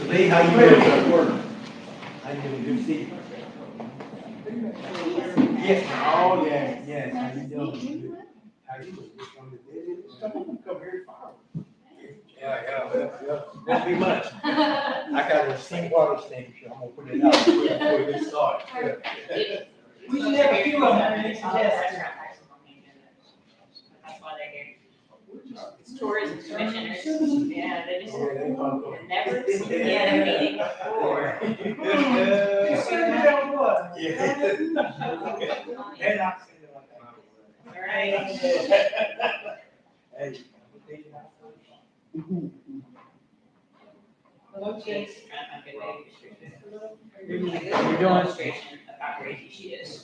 Lee, how you doing? How you doing? Good to see you. Yes, oh, yeah, yes, how you doing? How you doing? Come here, far. Yeah. Won't be much. I got a seawater extinguisher, I'm gonna put it out before we get started. We should have a few of them, and that's why they're here. It's tourism commissioners, yeah, they just never seen a meeting before. Right. Hello, Chase. You're doing illustration of how crazy she is. She's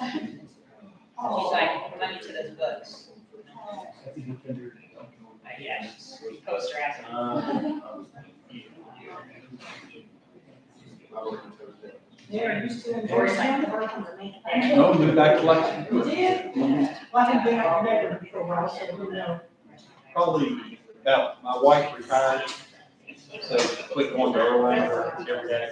like, money to those books. Yeah, she posts her ass. Yeah, you still in Georgetown? No, moved back to Lexington. You did? Well, I think they have never for a while, so who knows? Probably about, my wife retired, so quit going to Orlando every day.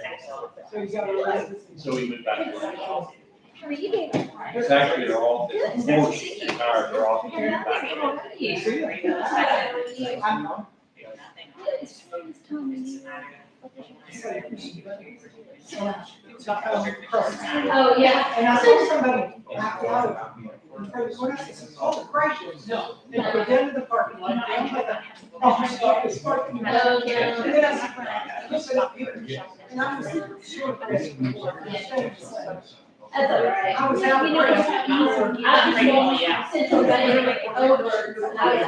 So you got a license? So we moved back to Orlando. How are you doing? It's actually their office, before she retired, their office moved back to Orlando. I know. Oh, yeah. And I saw somebody out loud. Oh, gracious, no. They go down to the parking lot, down by the, it's parking. Oh, yeah. And then I listen up here. And I was short pressed before. That's all right. I was out You know, there. I was going Central Valley, like, over, I was like,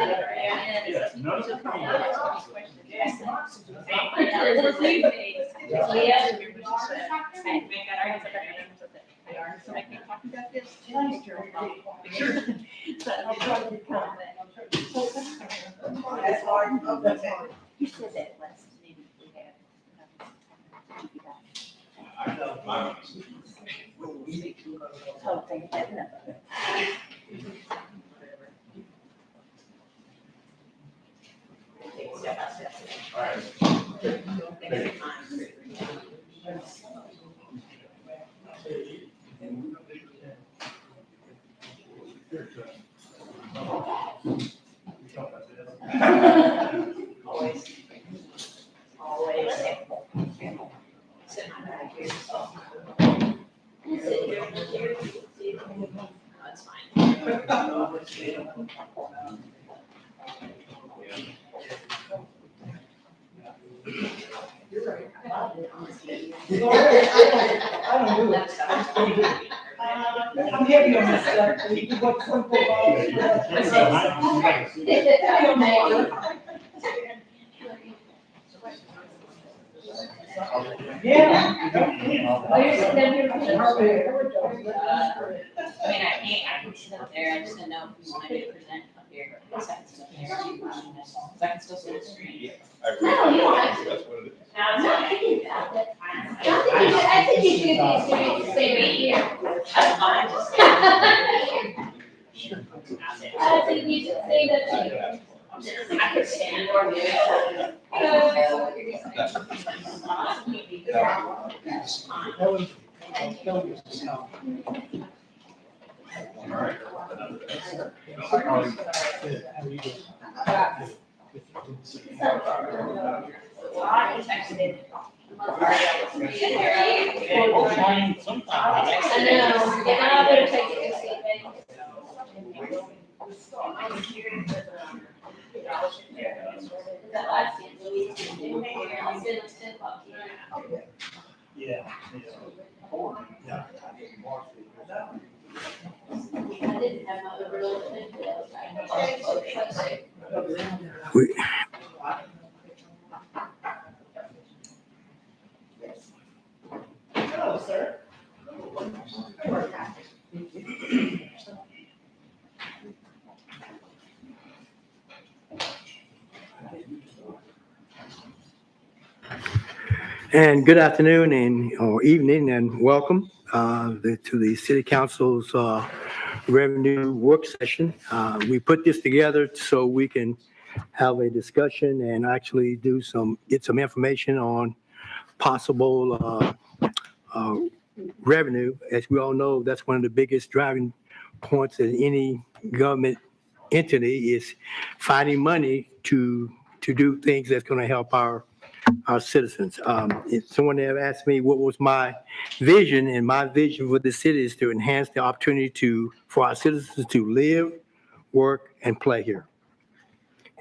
Yeah, none of the That's hard. You said that last meeting we had. Oh, thank heaven. Step by step. All right. Always. Always. That's fine. You're right. I don't do it. I'm heavy on this stuff. You got 24 balls. Yeah. Oh, you're sitting down here. I I can sit up there, I just didn't know if you wanted to present up here. I can sit up there too, because I can still see the screen. No, you don't have to. That's what it is. I think you should be stay right here. That's fine. I think you should say that too. I could stand or do. All right. I texted. I know, yeah, I better take it to see, baby. That last one, Louise, I'll send them 10 bucks. Yeah. I didn't have my real thing today. Hello, sir. And good afternoon or evening and welcome to the City Council's revenue work session. We put this together so we can have a discussion and actually get some information on possible revenue. As we all know, that's one of the biggest driving points in any government entity is finding money to do things that's going to help our citizens. If someone had asked me what was my vision, and my vision for the city is to enhance the opportunity for our citizens to live, work, and play here.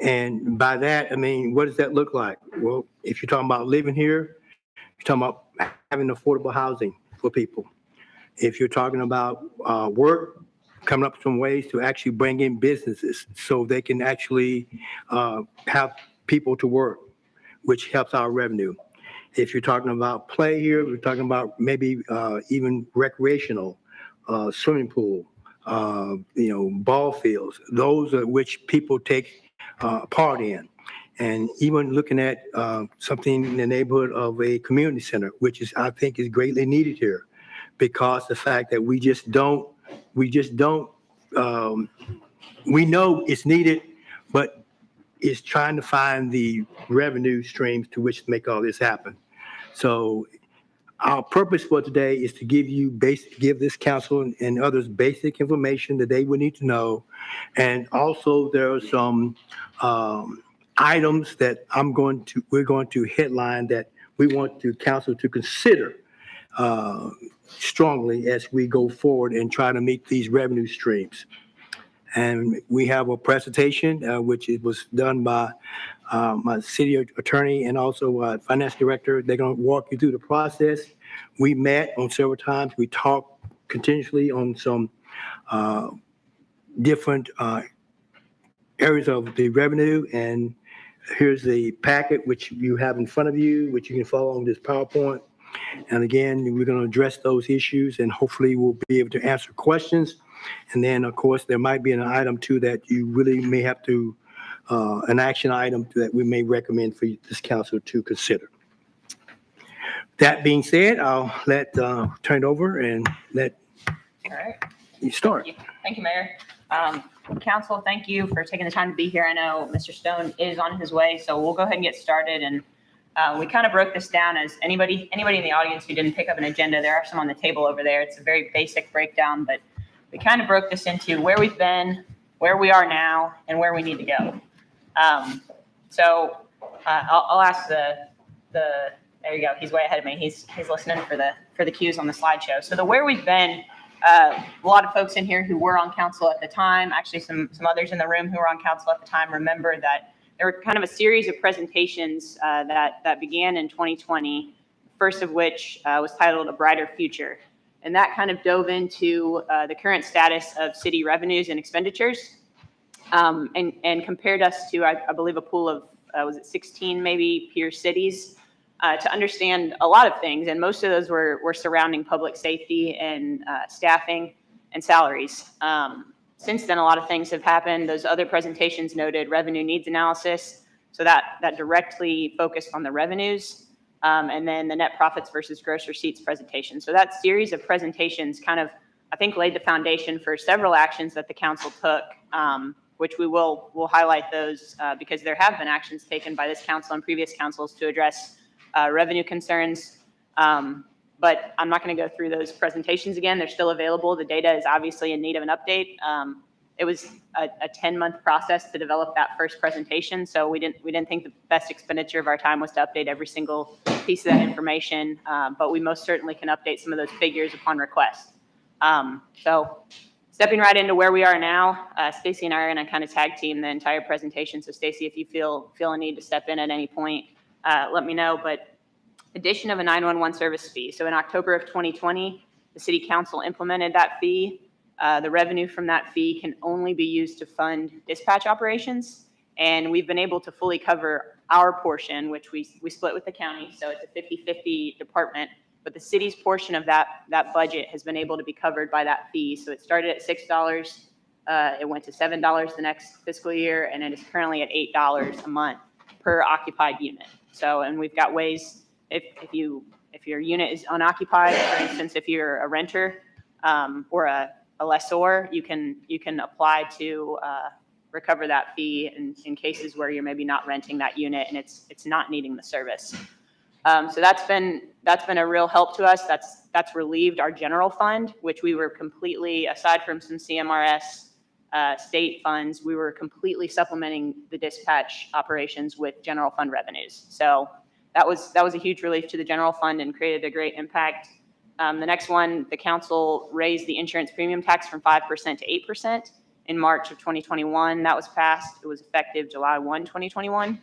And by that, I mean, what does that look like? Well, if you're talking about living here, you're talking about having affordable housing for people. If you're talking about work, coming up with some ways to actually bring in businesses so they can actually have people to work, which helps our revenue. If you're talking about play here, we're talking about maybe even recreational, swimming pool, ball fields. Those are which people take part in. And even looking at something in the neighborhood of a community center, which is, I think, is greatly needed here, because the fact that we know it's needed, but it's trying to find the revenue streams to which to make all this happen. So our purpose for today is to give this council and others basic information that they would need to know. And also there are some items that we're going to headline that we want the council to consider strongly as we go forward and try to meet these revenue streams. And we have a presentation, which it was done by my city attorney and also finance director. They're going to walk you through the process. We met on several times. We talked continuously on some different areas of the revenue. And here's the packet, which you have in front of you, which you can follow on this PowerPoint. And again, we're going to address those issues, and hopefully we'll be able to answer questions. And then, of course, there might be an item too that you really may have to, an action item that we may recommend for this council to consider. That being said, I'll turn it over and let All right. you start. Thank you, Mayor. Council, thank you for taking the time to be here. I know Mr. Stone is on his way, so we'll go ahead and get started. And we kind of broke this down as anybody in the audience who didn't pick up an agenda, there are some on the table over there. It's a very basic breakdown, but we kind of broke this into where we've been, where we are now, and where we need to go. I'll ask the there you go. He's way ahead of me. He's listening for the cues on the slideshow. So the where we've been, a lot of folks in here who were on council at the time, actually some others in the room who were on council at the time, remember that there were kind of a series of presentations that began in 2020, first of which was titled A Brighter Future. And that kind of dove into the current status of city revenues and expenditures and compared us to, I believe, a pool of, was it 16 maybe peer cities to understand a lot of things. And most of those were surrounding public safety and staffing and salaries. Since then, a lot of things have happened. Those other presentations noted revenue needs analysis. So that directly focused on the revenues. And then the net profits versus gross receipts presentation. So that series of presentations kind of, I think, laid the foundation for several actions that the council took, which we'll highlight those because there have been actions taken by this council and previous councils to address revenue concerns. But I'm not going to go through those presentations again. They're still available. The data is obviously in need of an update. It was a 10-month process to develop that first presentation, so we didn't think the best expenditure of our time was to update every single piece of that information, but we most certainly can update some of those figures upon request. So stepping right into where we are now, Stacy and I are going to kind of tag team the entire presentation. So Stacy, if you feel a need to step in at any point, let me know. But addition of a 911 service fee. So in October of 2020, the city council implemented that fee. The revenue from that fee can only be used to fund dispatch operations. And we've been able to fully cover our portion, which we split with the county. So it's a 50-50 department. But the city's portion of that budget has been able to be covered by that fee. So it started at $6. It went to $7 the next fiscal year, and it is currently at $8 a month per occupied unit. So, and we've got ways, if your unit is unoccupied, for instance, if you're a renter or a lessor, you can apply to recover that fee in cases where you're maybe not renting that unit and it's not needing the service. So that's been a real help to us. That's relieved our general fund, which we were completely, aside from some CMRS state funds, we were completely supplementing the dispatch operations with general fund revenues. So that was a huge relief to the general fund and created a great impact. The next one, the council raised the insurance premium tax from 5% to 8% in March of 2021. That was passed. It was effective July 1, 2021.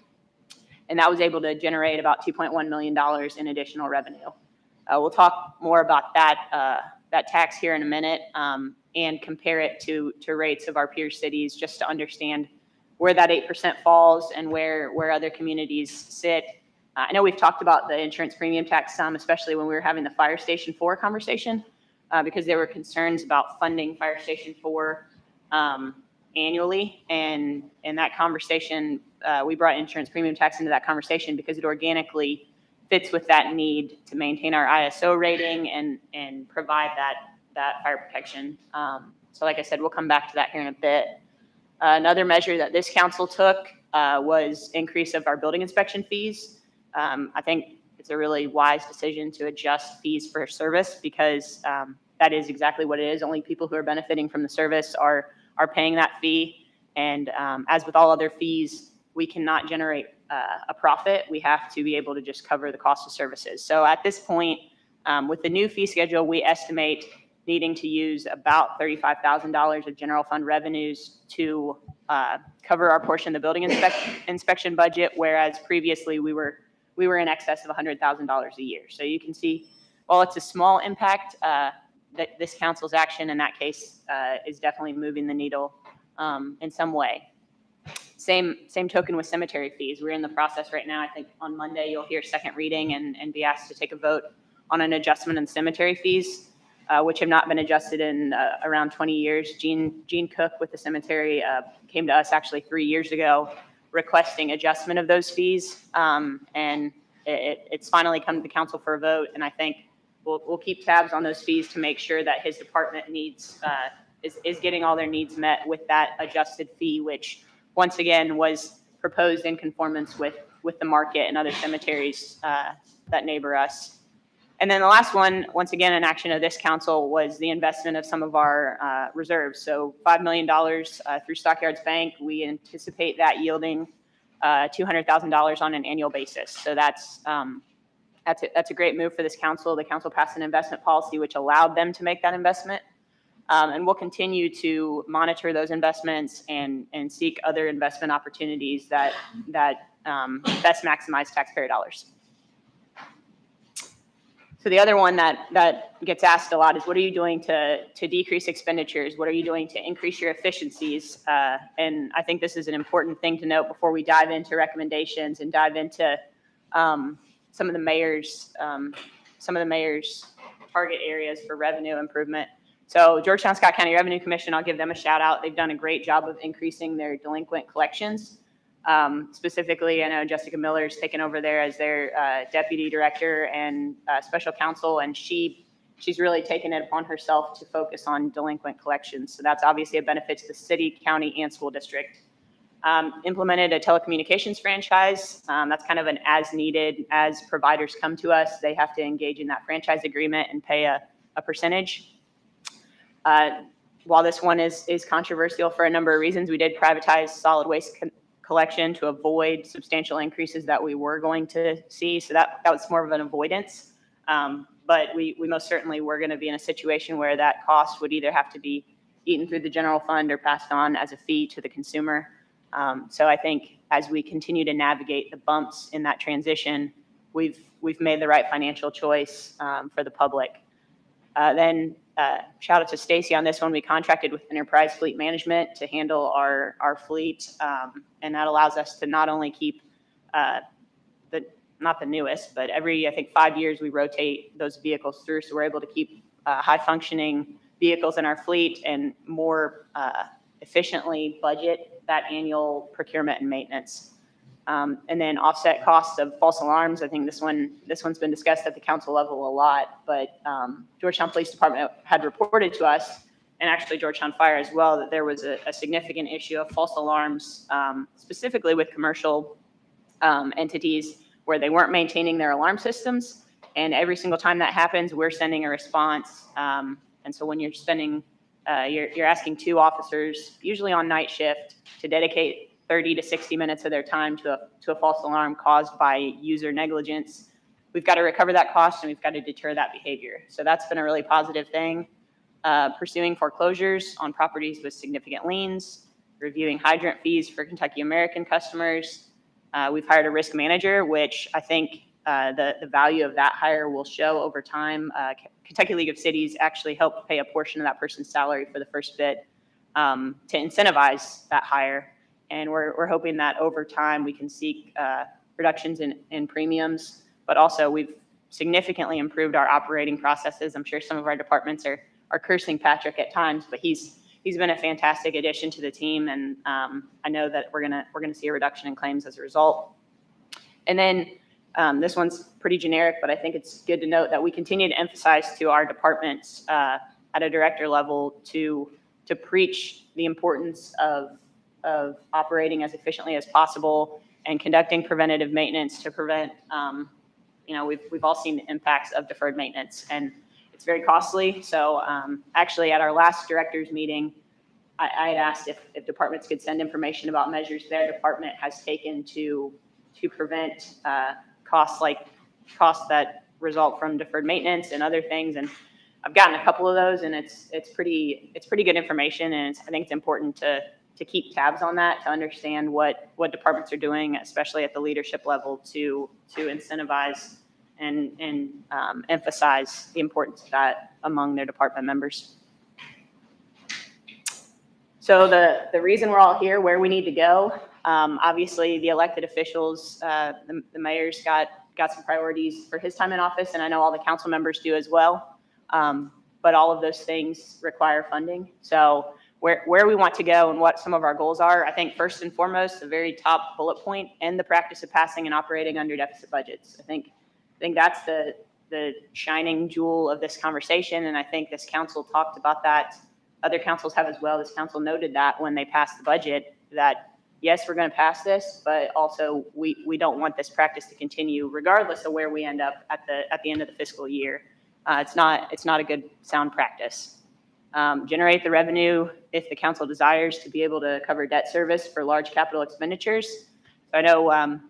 And that was able to generate about $2.1 million in additional revenue. We'll talk more about that tax here in a minute and compare it to rates of our peer cities just to understand where that 8% falls and where other communities sit. I know we've talked about the insurance premium tax some, especially when we were having the Fire Station 4 conversation, because there were concerns about funding Fire Station 4 annually. And in that conversation, we brought insurance premium tax into that conversation because it organically fits with that need to maintain our ISO rating and provide that fire protection. So like I said, we'll come back to that here in a bit. Another measure that this council took was increase of our building inspection fees. I think it's a really wise decision to adjust fees for service because that is exactly what it is. Only people who are benefiting from the service are paying that fee. And as with all other fees, we cannot generate a profit. We have to be able to just cover the cost of services. So at this point, with the new fee schedule, we estimate needing to use about $35,000 of general fund revenues to cover our portion of the building inspection budget, whereas previously we were in excess of $100,000 a year. So you can see, while it's a small impact, that this council's action in that case is definitely moving the needle in some way. Same token with cemetery fees. We're in the process right now. I think on Monday you'll hear second reading and be asked to take a vote on an adjustment in cemetery fees, which have not been adjusted in around 20 years. Gene Cook with the cemetery came to us actually 3 years ago requesting adjustment of those fees, and it's finally come to the council for a vote. And I think we'll keep tabs on those fees to make sure that his department needs is getting all their needs met with that adjusted fee, which once again was proposed in conformance with the market and other cemeteries that neighbor us. And then the last one, once again, an action of this council, was the investment of some of our reserves. So $5 million through Stockyards Bank. We anticipate that yielding $200,000 on an annual basis. So that's a great move for this council. The council passed an investment policy which allowed them to make that investment. And we'll continue to monitor those investments and seek other investment opportunities that best maximize taxpayer dollars. So the other one that gets asked a lot is, what are you doing to decrease expenditures? What are you doing to increase your efficiencies? And I think this is an important thing to note before we dive into recommendations and dive into some of the mayor's target areas for revenue improvement. So Georgetown Scott County Revenue Commission, I'll give them a shout out. They've done a great job of increasing their delinquent collections. Specifically, I know Jessica Miller's taken over there as their deputy director and special counsel, and she's really taken it upon herself to focus on delinquent collections. So that's obviously a benefit to the city, county, and school district. Implemented a telecommunications franchise. That's kind of an as needed. As providers come to us, they have to engage in that franchise agreement and pay a percentage. While this one is controversial for a number of reasons, we did privatize solid waste collection to avoid substantial increases that we were going to see. So that was more of an avoidance. But we most certainly were going to be in a situation where that cost would either have to be eaten through the general fund or passed on as a fee to the consumer. So I think as we continue to navigate the bumps in that transition, we've made the right financial choice for the public. Then shout out to Stacy on this one. We contracted with Enterprise Fleet Management to handle our fleet, and that allows us to not only keep not the newest, but every, I think, 5 years we rotate those vehicles through, so we're able to keep high functioning vehicles in our fleet and more efficiently budget that annual procurement and maintenance. And then offset costs of false alarms. I think this one's been discussed at the council level a lot, but Georgetown Police Department had reported to us, and actually Georgetown Fire as well, that there was a significant issue of false alarms, specifically with commercial entities where they weren't maintaining their alarm systems. And every single time that happens, we're sending a response. And so when you're spending, you're asking 2 officers, usually on night shift, to dedicate 30 to 60 minutes of their time to a false alarm caused by user negligence. We've got to recover that cost and we've got to deter that behavior. So that's been a really positive thing. Pursuing foreclosures on properties with significant liens, reviewing hydrant fees for Kentucky American customers. We've hired a risk manager, which I think the value of that hire will show over time. Kentucky League of Cities actually helped pay a portion of that person's salary for the first bit to incentivize that hire. And we're hoping that over time we can seek reductions in premiums, but also we've significantly improved our operating processes. I'm sure some of our departments are cursing Patrick at times, but he's been a fantastic addition to the team, and I know that we're gonna see a reduction in claims as a result. And then this one's pretty generic, but I think it's good to note that we continue to emphasize to our departments at a director level to preach the importance of operating as efficiently as possible and conducting preventative maintenance to prevent. We've all seen the impacts of deferred maintenance, and it's very costly. So actually, at our last directors meeting, I had asked if departments could send information about measures their department has taken to prevent costs that result from deferred maintenance and other things. And I've gotten a couple of those, and it's pretty good information. And I think it's important to keep tabs on that, to understand what departments are doing, especially at the leadership level, to incentivize and emphasize the importance of that among their department members. So the reason we're all here, where we need to go, obviously the elected officials, the mayor's got some priorities for his time in office, and I know all the council members do as well. But all of those things require funding. So where we want to go and what some of our goals are, I think first and foremost, the very top bullet point, and the practice of passing and operating under deficit budgets. I think that's the shining jewel of this conversation, and I think this council talked about that. Other councils have as well. This council noted that when they passed the budget, that yes, we're going to pass this, but also we don't want this practice to continue, regardless of where we end up at the end of the fiscal year. It's not a good sound practice. Generate the revenue if the council desires to be able to cover debt service for large capital expenditures. So I know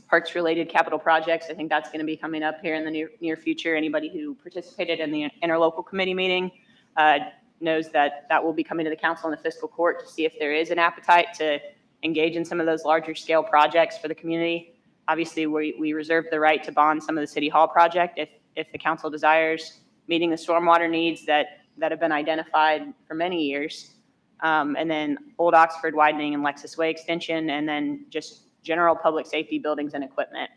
parks related capital projects, I think that's going to be coming up here in the near future. Anybody who participated in the interlocal committee meeting knows that will be coming to the council and the fiscal court to see if there is an appetite to engage in some of those larger scale projects for the community. Obviously, we reserve the right to bond some of the city hall project if the council desires, meeting the stormwater needs that have been identified for many years. And then Old Oxford widening and Lexus Way extension, and then just general public safety buildings and equipment.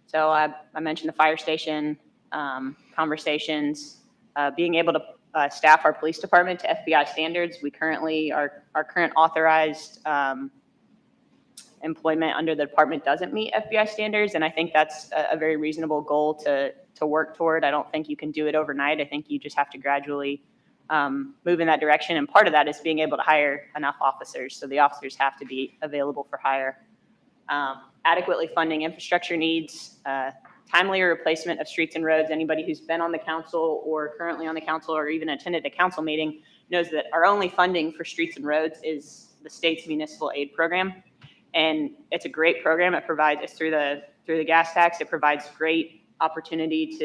So I mentioned the fire station conversations, being able to staff our police department to FBI standards. We currently, our current authorized employment under the department doesn't meet FBI standards, and I think that's a very reasonable goal to work toward. I don't think you can do it overnight. I think you just have to gradually move in that direction, and part of that is being able to hire enough officers. So the officers have to be available for hire. Adequately funding infrastructure needs, timely replacement of streets and roads. Anybody who's been on the council or currently on the council or even attended a council meeting knows that our only funding for streets and roads is the state's municipal aid program. And it's a great program. It provides, it's through the gas tax. It provides great opportunity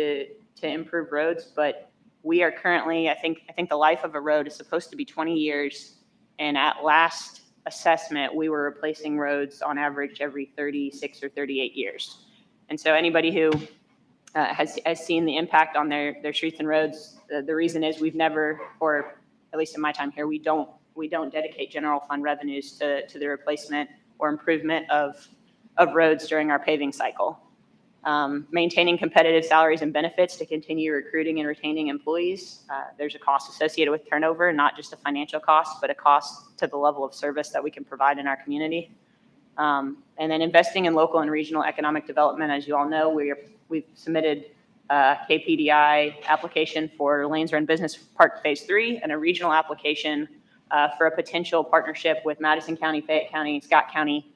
to improve roads, but we are currently, I think the life of a road is supposed to be 20 years. And at last assessment, we were replacing roads on average every 36 or 38 years. And so anybody who has seen the impact on their streets and roads, the reason is we've never, or at least in my time here, we don't dedicate general fund revenues to the replacement or improvement of roads during our paving cycle. Maintaining competitive salaries and benefits to continue recruiting and retaining employees. There's a cost associated with turnover, not just a financial cost, but a cost to the level of service that we can provide in our community. And then investing in local and regional economic development. As you all know, we've submitted a KPDI application for Lanes Run Business Park Phase 3 and a regional application for a potential partnership with Madison County, Fayette County, Scott County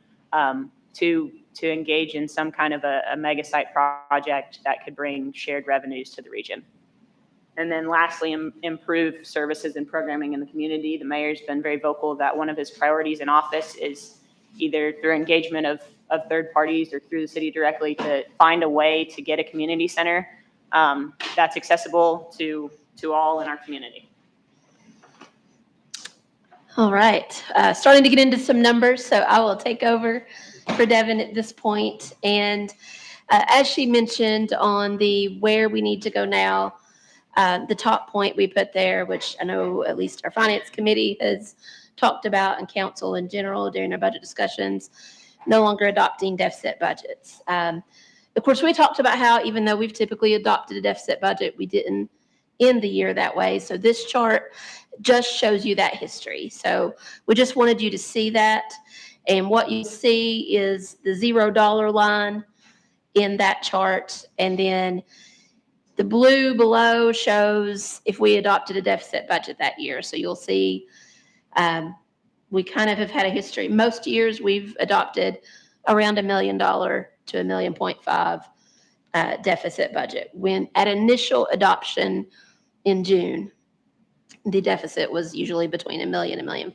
to engage in some kind of a mega site project that could bring shared revenues to the region. And then lastly, improve services and programming in the community. The mayor's been very vocal that one of his priorities in office is either through engagement of third parties or through the city directly to find a way to get a community center that's accessible to all in our community. All right, starting to get into some numbers, so I will take over for Devin at this point. And as she mentioned on the where we need to go now, the top point we put there, which I know at least our finance committee has talked about and council in general during our budget discussions, no longer adopting deficit budgets. Of course, we talked about how even though we've typically adopted a deficit budget, we didn't end the year that way. So this chart just shows you that history. So we just wanted you to see that. And what you see is the $0 line in that chart. And then the blue below shows if we adopted a deficit budget that year. So you'll see we kind of have had a history. Most years we've adopted around $1 million to $1.5 million deficit budget. When at initial adoption in June, the deficit was usually between $1 million and $1.5 million.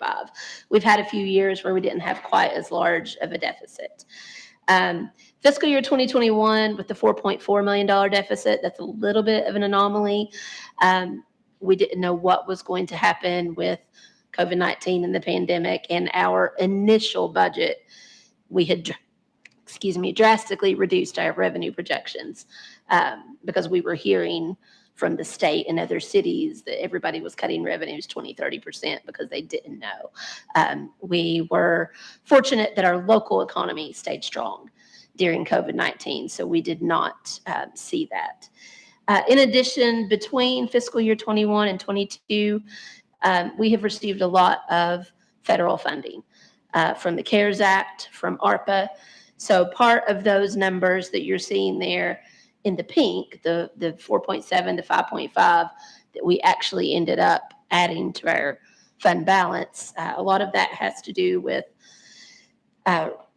We've had a few years where we didn't have quite as large of a deficit. Fiscal year 2021 with the $4.4 million deficit, that's a little bit of an anomaly. We didn't know what was going to happen with COVID-19 and the pandemic, and our initial budget, we had, drastically reduced our revenue projections because we were hearing from the state and other cities that everybody was cutting revenues 20-30% because they didn't know. We were fortunate that our local economy stayed strong during COVID-19, so we did not see that. In addition, between fiscal year 21 and 22, we have received a lot of federal funding from the CARES Act, from ARPA. So part of those numbers that you're seeing there in the pink, the 4.7 to 5.5 that we actually ended up adding to our fund balance, a lot of that has to do with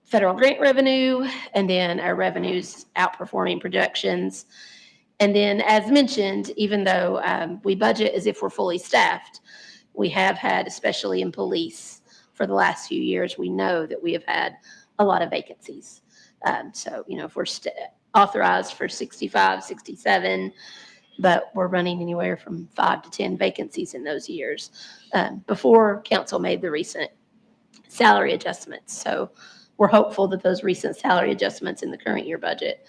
federal grant revenue and then our revenues outperforming projections. And then as mentioned, even though we budget as if we're fully staffed, we have had, especially in police for the last few years, we know that we have had a lot of vacancies. So, if we're authorized for 65, 67, but we're running anywhere from 5 to 10 vacancies in those years before council made the recent salary adjustments. So we're hopeful that those recent salary adjustments in the current year budget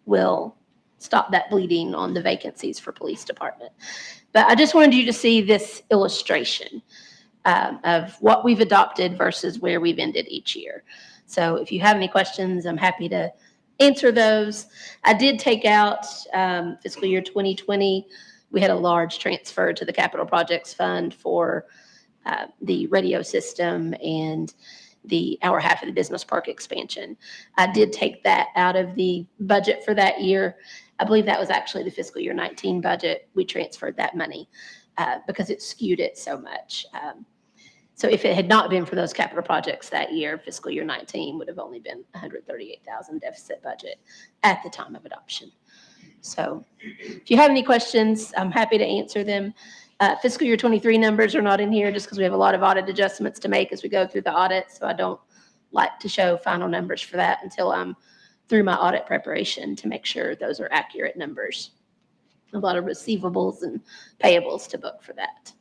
will stop that bleeding on the vacancies for police department. But I just wanted you to see this illustration of what we've adopted versus where we've ended each year. So if you have any questions, I'm happy to answer those. I did take out fiscal year 2020. We had a large transfer to the capital projects fund for the radio system and our half of the business park expansion. I did take that out of the budget for that year. I believe that was actually the fiscal year 19 budget. We transferred that money because it skewed it so much. So if it had not been for those capital projects that year, fiscal year 19 would have only been $138,000 deficit budget at the time of adoption. So if you have any questions, I'm happy to answer them. Fiscal year 23 numbers are not in here just because we have a lot of audit adjustments to make as we go through the audit. So I don't like to show final numbers for that until I'm through my audit preparation to make sure those are accurate numbers. A lot of receivables and payables to book for that.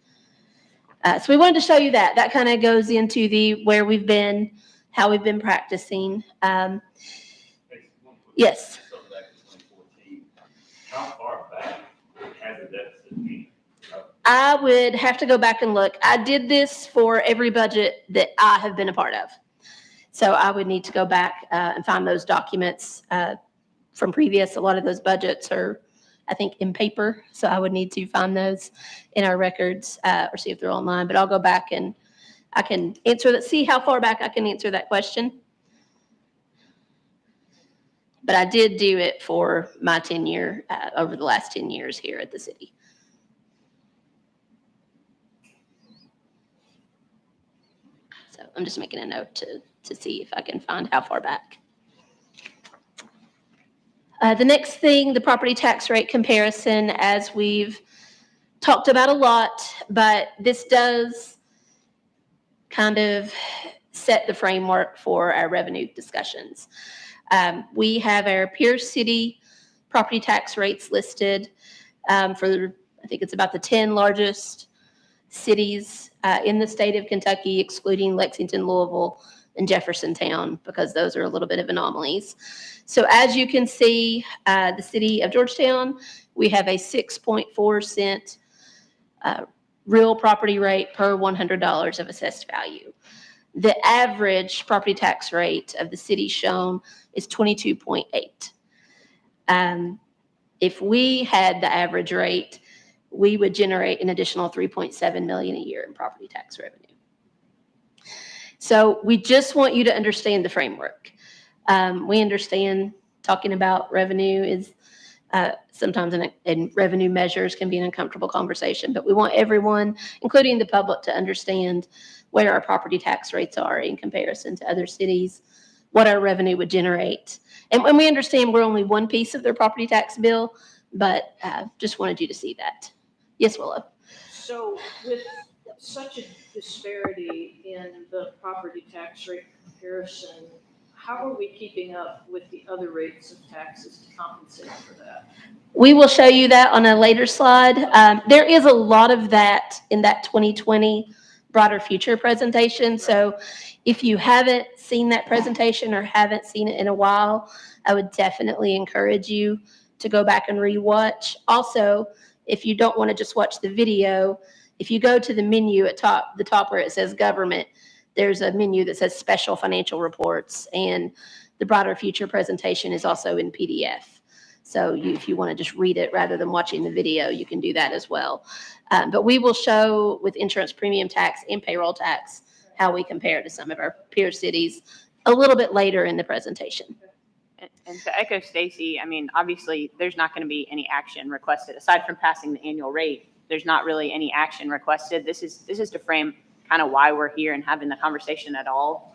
So we wanted to show you that. That kind of goes into the where we've been, how we've been practicing. Yes. How far back has the deficit been? I would have to go back and look. I did this for every budget that I have been a part of. So I would need to go back and find those documents from previous. A lot of those budgets are, I think, in paper. So I would need to find those in our records or see if they're online. But I'll go back and I can answer that, see how far back I can answer that question. But I did do it for my tenure over the last 10 years here at the city. So I'm just making a note to see if I can find how far back. The next thing, the property tax rate comparison, as we've talked about a lot, but this does kind of set the framework for our revenue discussions. We have our peer city property tax rates listed for, I think it's about the 10 largest cities in the state of Kentucky, excluding Lexington, Louisville, and Jeffersontown, because those are a little bit of anomalies. So as you can see, the city of Georgetown, we have a 6.4 cent real property rate per $100 of assessed value. The average property tax rate of the city shown is 22.8. If we had the average rate, we would generate an additional $3.7 million a year in property tax revenue. So we just want you to understand the framework. We understand talking about revenue is sometimes in revenue measures can be an uncomfortable conversation, but we want everyone, including the public, to understand where our property tax rates are in comparison to other cities, what our revenue would generate. And when we understand we're only one piece of their property tax bill, but just wanted you to see that. Yes, Willow? So with such a disparity in the property tax rate comparison, how are we keeping up with the other rates of taxes to compensate for that? We will show you that on a later slide. There is a lot of that in that 2020 Broader Future presentation. So if you haven't seen that presentation or haven't seen it in a while, I would definitely encourage you to go back and rewatch. Also, if you don't want to just watch the video, if you go to the menu at the top where it says government, there's a menu that says special financial reports, and the Broader Future presentation is also in PDF. So if you want to just read it rather than watching the video, you can do that as well. But we will show with insurance premium tax and payroll tax how we compare to some of our peer cities a little bit later in the presentation. And to echo Stacy, I mean, obviously, there's not going to be any action requested. Aside from passing the annual rate, there's not really any action requested. This is to frame kind of why we're here and having the conversation at all.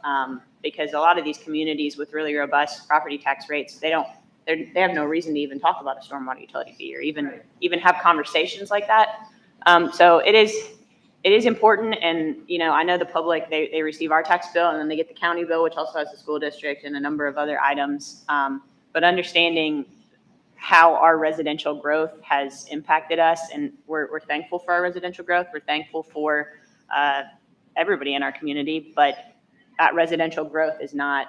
Because a lot of these communities with really robust property tax rates, they have no reason to even talk about a stormwater utility fee or even have conversations like that. So it is important. And, you know, I know the public, they receive our tax bill and then they get the county bill, which also has the school district and a number of other items. But understanding how our residential growth has impacted us, and we're thankful for our residential growth. We're thankful for everybody in our community, but that residential growth it's not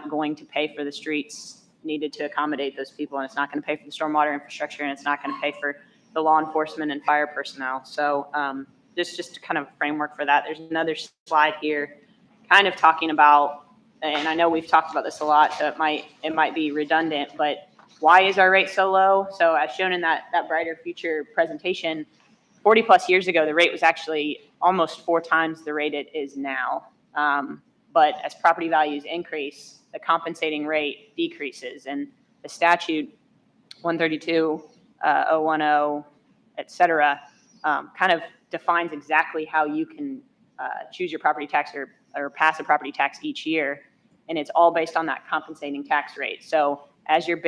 going to pay for the streets needed to accommodate those people, and it's not going to pay for the stormwater infrastructure, and it's not going to pay for the law enforcement and fire personnel. So just kind of a framework for that. There's another slide here kind of talking about, and I know we've talked about this a lot, so it might be redundant, but why is our rate so low? So as shown in that Brighter Future presentation, 40 plus years ago, the rate was actually almost 4 times the rate it is now. But as property values increase, the compensating rate decreases, and the statute 132.010, et cetera, kind of defines exactly how you can choose your property tax or pass a property tax each year. And it's all based on that compensating tax rate. So as your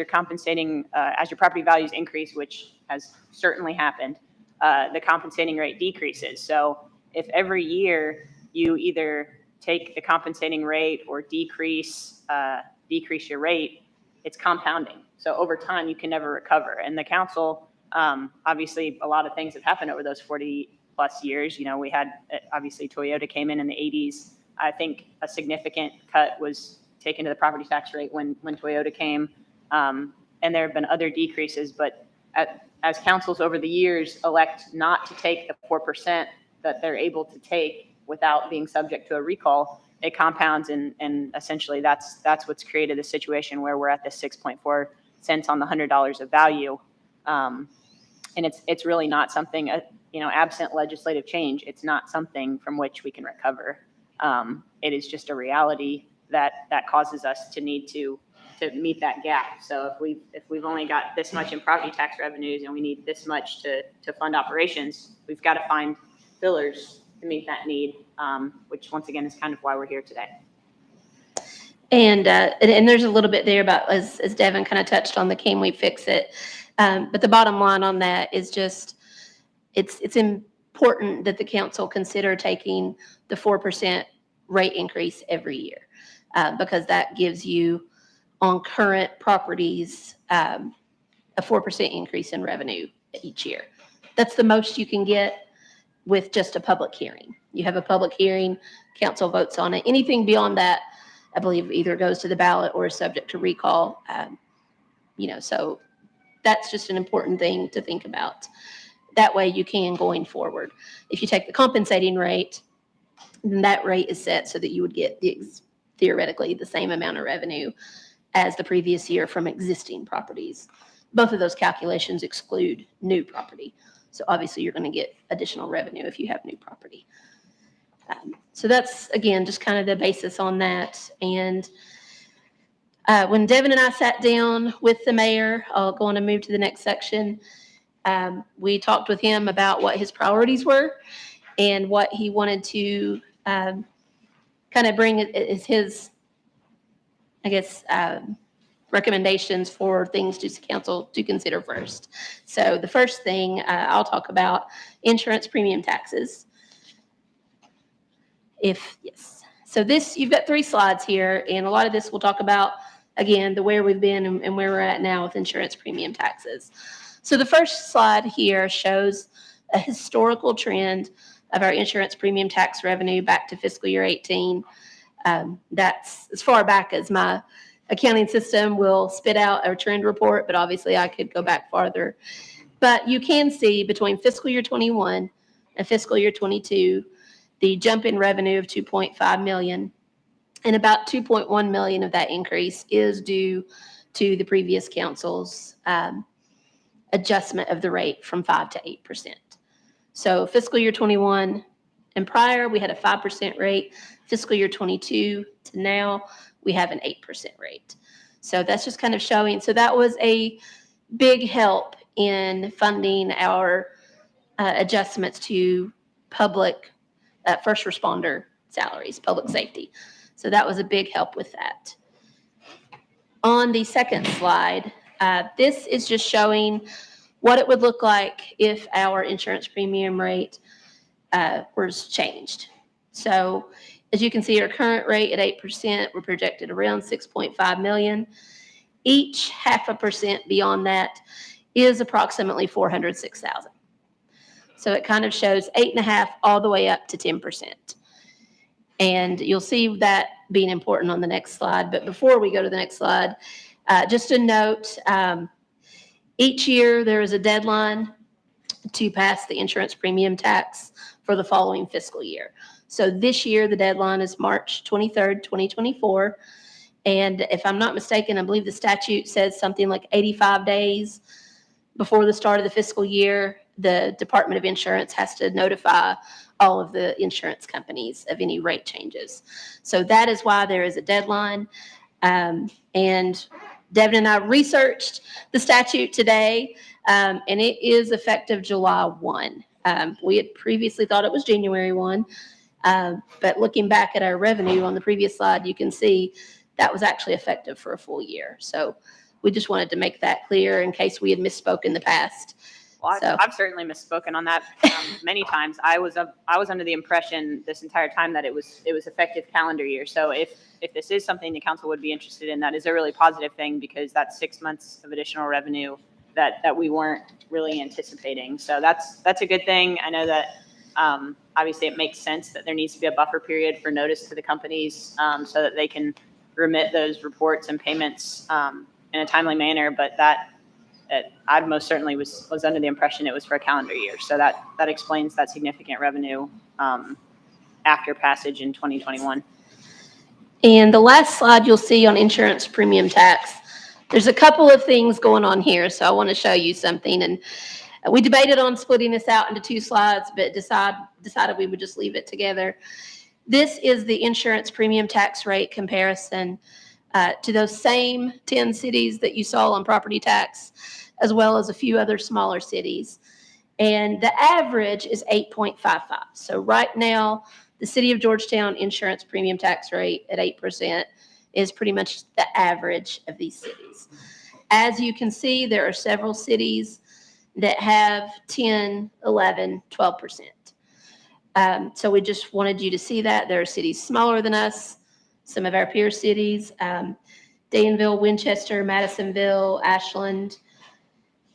compensating, as your property values increase, which has certainly happened, the compensating rate decreases. So if every year you either take the compensating rate or decrease your rate, it's compounding. So over time, you can never recover. And the council, obviously, a lot of things have happened over those 40 plus years. You know, we had, obviously, Toyota came in the 80s. I think a significant cut was taken to the property tax rate when Toyota came. And there have been other decreases, but as councils over the years elect not to take the 4% that they're able to take without being subject to a recall, it compounds, and essentially that's what's created a situation where we're at the 6.4 cents on the $100 of value. And it's really not something, absent legislative change, it's not something from which we can recover. It is just a reality that causes us to need to meet that gap. So if we've only got this much in property tax revenues and we need this much to fund operations, we've got to find fillers to meet that need, which once again is kind of why we're here today. And there's a little bit there about, as Devin kind of touched on, the can we fix it? But the bottom line on that is just, it's important that the council consider taking the 4% rate increase every year, because that gives you, on current properties, a 4% increase in revenue each year. That's the most you can get with just a public hearing. You have a public hearing, council votes on it. Anything beyond that, I believe, either goes to the ballot or is subject to recall. So that's just an important thing to think about. That way you can going forward. If you take the compensating rate, then that rate is set so that you would get theoretically the same amount of revenue as the previous year from existing properties. Both of those calculations exclude new property. So obviously you're going to get additional revenue if you have new property. So that's, again, just kind of the basis on that. And when Devin and I sat down with the mayor, I'll go on and move to the next section. We talked with him about what his priorities were and what he wanted to kind of bring as his, I guess, recommendations for things to council to consider first. So the first thing I'll talk about, insurance premium taxes. Yes. So this, you've got 3 slides here, and a lot of this we'll talk about, again, the where we've been and where we're at now with insurance premium taxes. So the first slide here shows a historical trend of our insurance premium tax revenue back to fiscal year 18. That's as far back as my accounting system will spit out a trend report, but obviously I could go back farther. But you can see between fiscal year 21 and fiscal year 22, the jump in revenue of 2.5 million, and about 2.1 million of that increase is due to the previous council's adjustment of the rate from 5 to 8%. So fiscal year 21 and prior, we had a 5% rate. Fiscal year 22 to now, we have an 8% rate. So that's just kind of showing. So that was a big help in funding our adjustments to public first responder salaries, public safety. So that was a big help with that. On the second slide, this is just showing what it would look like if our insurance premium rate was changed. So as you can see, our current rate at 8%, we're projected around 6.5 million. Each 0.5% beyond that is approximately 406,000. So it kind of shows 8.5 all the way up to 10%. And you'll see that being important on the next slide. But before we go to the next slide, just a note, each year there is a deadline to pass the insurance premium tax for the following fiscal year. So this year, the deadline is March 23rd, 2024. And if I'm not mistaken, I believe the statute says something like 85 days before the start of the fiscal year, the Department of Insurance has to notify all of the insurance companies of any rate changes. So that is why there is a deadline. And Devin and I researched the statute today, and it is effective July 1. We had previously thought it was January 1, but looking back at our revenue on the previous slide, you can see that was actually effective for a full year. So we just wanted to make that clear in case we had misspoke in the past. Well, So- I've certainly misspoken on that many times. I was under the impression this entire time that it was effective calendar year. So if this is something the council would be interested in, that is a really positive thing because that's 6 months of additional revenue that we weren't really anticipating. So that's a good thing. I know that obviously it makes sense that there needs to be a buffer period for notice to the companies so that they can remit those reports and payments in a timely manner. But I most certainly was under the impression it was for a calendar year. So that explains that significant revenue after passage in 2021. And the last slide you'll see on insurance premium tax, there's a couple of things going on here. So I want to show you something. And we debated on splitting this out into 2 slides, but decided we would just leave it together. This is the insurance premium tax rate comparison to those same 10 cities that you saw on property tax, as well as a few other smaller cities. And the average is 8.55. So right now, the city of Georgetown insurance premium tax rate at 8% is pretty much the average of these cities. As you can see, there are several cities that have 10, 11, 12%. So we just wanted you to see that. There are cities smaller than us, some of our peer cities, Danville, Winchester, Madisonville, Ashland,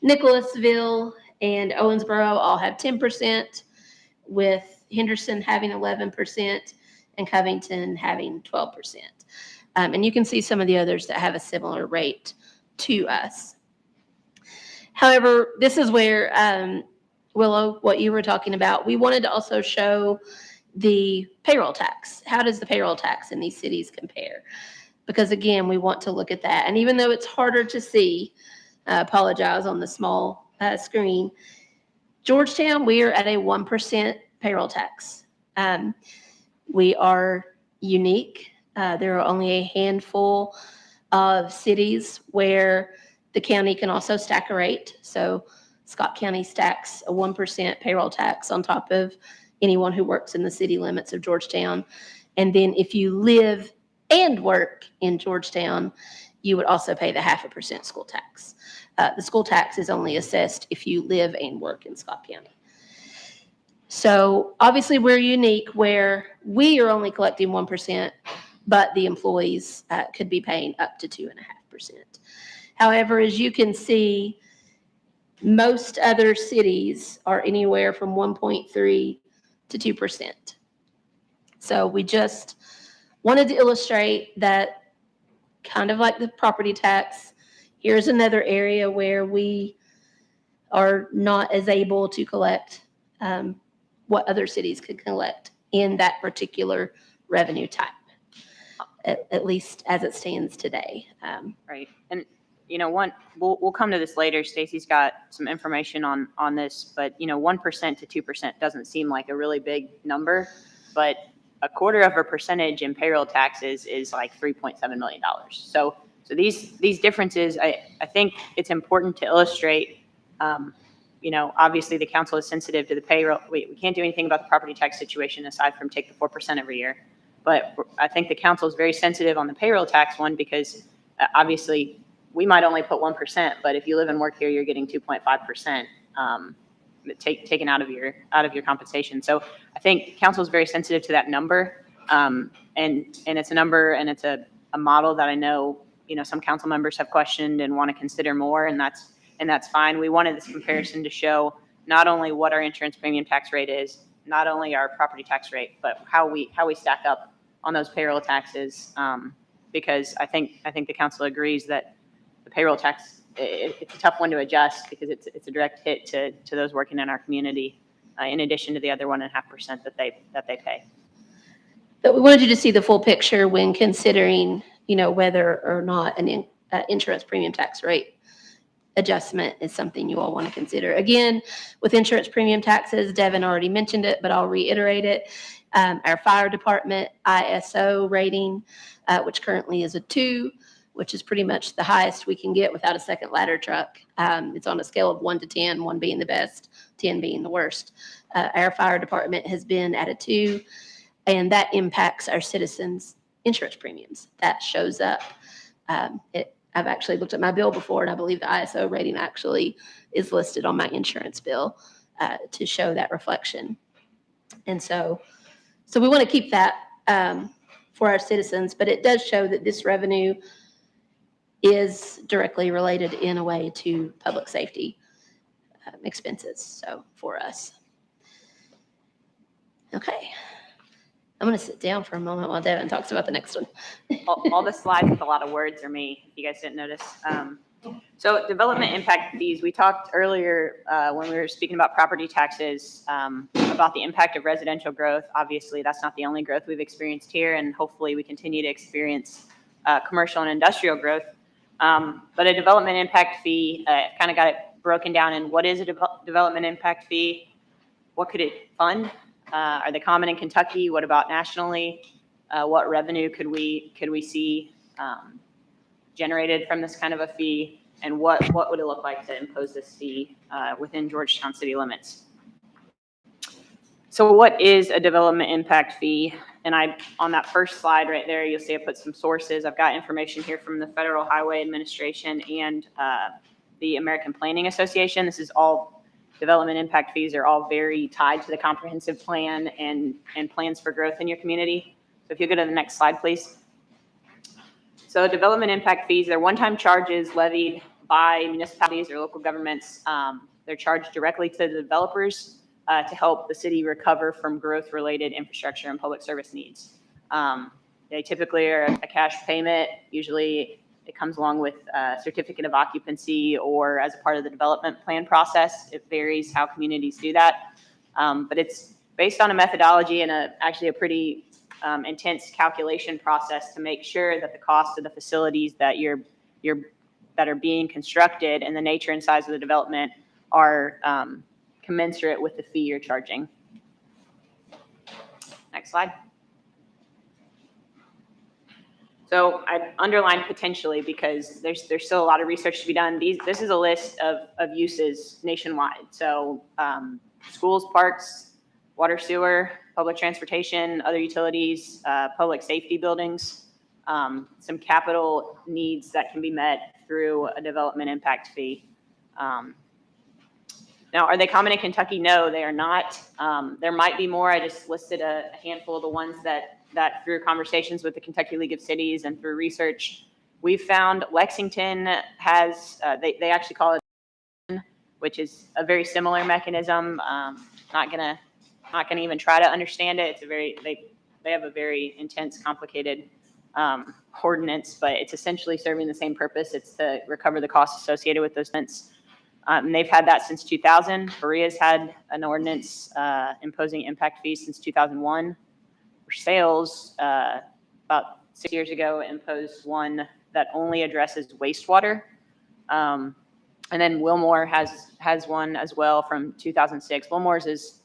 Nicholasville, and Owensboro all have 10%, with Henderson having 11% and Covington having 12%. And you can see some of the others that have a similar rate to us. However, this is where, Willow, what you were talking about, we wanted to also show the payroll tax. How does the payroll tax in these cities compare? Because again, we want to look at that. And even though it's harder to see, apologize on the small screen, Georgetown, we are at a 1% payroll tax. We are unique. There are only a handful of cities where the county can also stack a rate. So Scott County stacks a 1% payroll tax on top of anyone who works in the city limits of Georgetown. And then if you live and work in Georgetown, you would also pay the 0.5% school tax. The school tax is only assessed if you live and work in Scott County. So obviously we're unique where we are only collecting 1%, but the employees could be paying up to 2.5%. However, as you can see, most other cities are anywhere from 1.3 to 2%. So we just wanted to illustrate that, kind of like the property tax, here's another area where we are not as able to collect what other cities could collect in that particular revenue type, at least as it stands today. Right. And, we'll come to this later. Stacy's got some information on this, but, 1% to 2% doesn't seem like a really big number, but 0.25% in payroll taxes is like $3.7 million. So these differences, I think it's important to illustrate. Obviously the council is sensitive to the payroll. We can't do anything about the property tax situation aside from take the 4% every year. But I think the council is very sensitive on the payroll tax one because obviously we might only put 1%, but if you live and work here, you're getting 2.5%. Taken out of your compensation. So I think council is very sensitive to that number, and it's a number and it's a model that I know some council members have questioned and want to consider more, and that's fine. We wanted this comparison to show not only what our insurance premium tax rate is, not only our property tax rate, but how we stack up on those payroll taxes, because I think the council agrees that the payroll tax, it's a tough one to adjust because it's a direct hit to those working in our community, in addition to the other 1.5% that they pay. But we wanted you to see the full picture when considering, whether or not an insurance premium tax rate adjustment is something you all want to consider. Again, with insurance premium taxes, Devin already mentioned it, but I'll reiterate it. Our fire department ISO rating, which currently is a 2, which is pretty much the highest we can get without a second ladder truck. It's on a scale of 1 to 10, 1 being the best, 10 being the worst. Our fire department has been at a 2, and that impacts our citizens' insurance premiums. That shows up. I've actually looked at my bill before, and I believe the ISO rating actually is listed on my insurance bill to show that reflection. And so we want to keep that for our citizens, but it does show that this revenue is directly related in a way to public safety expenses, so for us. Okay. I'm going to sit down for a moment while Devin talks about the next one. all the slides with a lot of words are me, if you guys didn't notice. So development impact fees, we talked earlier when we were speaking about property taxes about the impact of residential growth. Obviously, that's not the only growth we've experienced here, and hopefully we continue to experience commercial and industrial growth. But a development impact fee, kind of got it broken down in what is a development impact fee, what could it fund? Are they common in Kentucky? What about nationally? What revenue could we see generated from this kind of a fee? And what would it look like to impose this fee within Georgetown city limits? So what is a development impact fee? And on that first slide right there, you'll see I put some sources. I've got information here from the Federal Highway Administration and the American Planning Association. This is all development impact fees are all very tied to the comprehensive plan and plans for growth in your community. So if you go to the next slide, please. So development impact fees, they're one-time charges levied by municipalities or local governments. They're charged directly to the developers to help the city recover from growth-related infrastructure and public service needs. They typically are a cash payment. Usually it comes along with a certificate of occupancy or as a part of the development plan process. It varies how communities do that. But it's based on a methodology and actually a pretty intense calculation process to make sure that the cost of the facilities that that are being constructed and the nature and size of the development are commensurate with the fee you're charging. Next slide. So I underlined potentially because there's still a lot of research to be done. This is a list of uses nationwide. So schools, parks, water, sewer, public transportation, other utilities, public safety buildings, some capital needs that can be met through a development impact fee. Now, are they common in Kentucky? No, they are not. There might be more. I just listed a handful of the ones that through conversations with the Kentucky League of Cities and through research, we've found. Lexington has, they actually call it, which is a very similar mechanism. Not gonna even try to understand it. They have a very intense, complicated ordinance, but it's essentially serving the same purpose. It's to recover the costs associated with those events. And they've had that since 2000. Berea's had an ordinance imposing impact fees since 2001. Sales, about 6 years ago, imposed one that only addresses wastewater. And then Wilmore has one as well from 2006. Wilmore's is,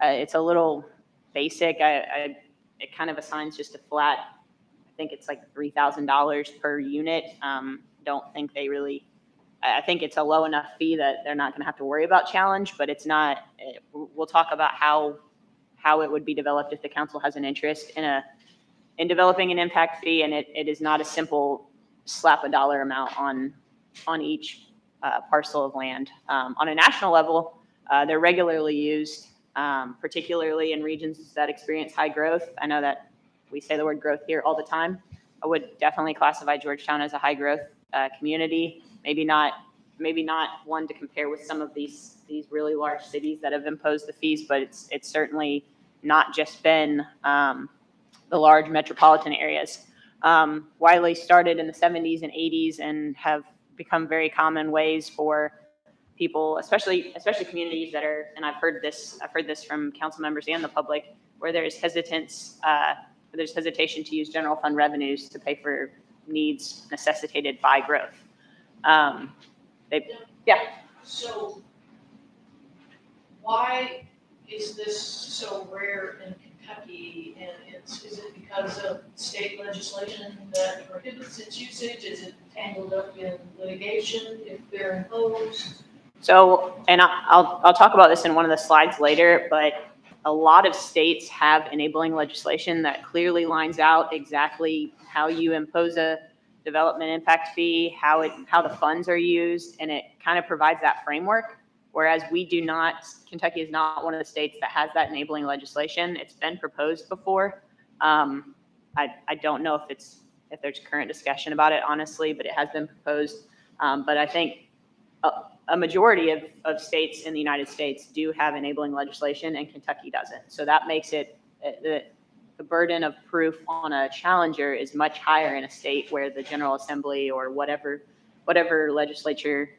it's a little basic. It kind of assigns just a flat, I think it's like $3,000 per unit. Don't think they really, I think it's a low enough fee that they're not going to have to worry about challenge, but it's not, we'll talk about how it would be developed if the council has an interest in developing an impact fee, and it is not a simple slap a dollar amount on each parcel of land. On a national level, they're regularly used, particularly in regions that experience high growth. I know that we say the word growth here all the time. I would definitely classify Georgetown as a high growth community. Maybe not one to compare with some of these really large cities that have imposed the fees, but it's certainly not just been the large metropolitan areas. Wiley started in the 70s and 80s and have become very common ways for people, especially communities that are, and I've heard this from council members and the public, where there's hesitation to use general fund revenues to pay for needs necessitated by growth. So why is this so rare in Kentucky? And is it because of state legislation that prohibits its usage? Is it tangled up in litigation if they're imposed? So, and I'll talk about this in one of the slides later, but a lot of states have enabling legislation that clearly lines out exactly how you impose a development impact fee, how the funds are used, and it kind of provides that framework. Whereas we do not, Kentucky is not one of the states that has that enabling legislation. It's been proposed before. I don't know if there's current discussion about it, honestly, but it has been proposed. But I think a majority of states in the United States do have enabling legislation, and Kentucky doesn't. So that makes it the burden of proof on a challenger is much higher in a state where the General Assembly or whatever legislature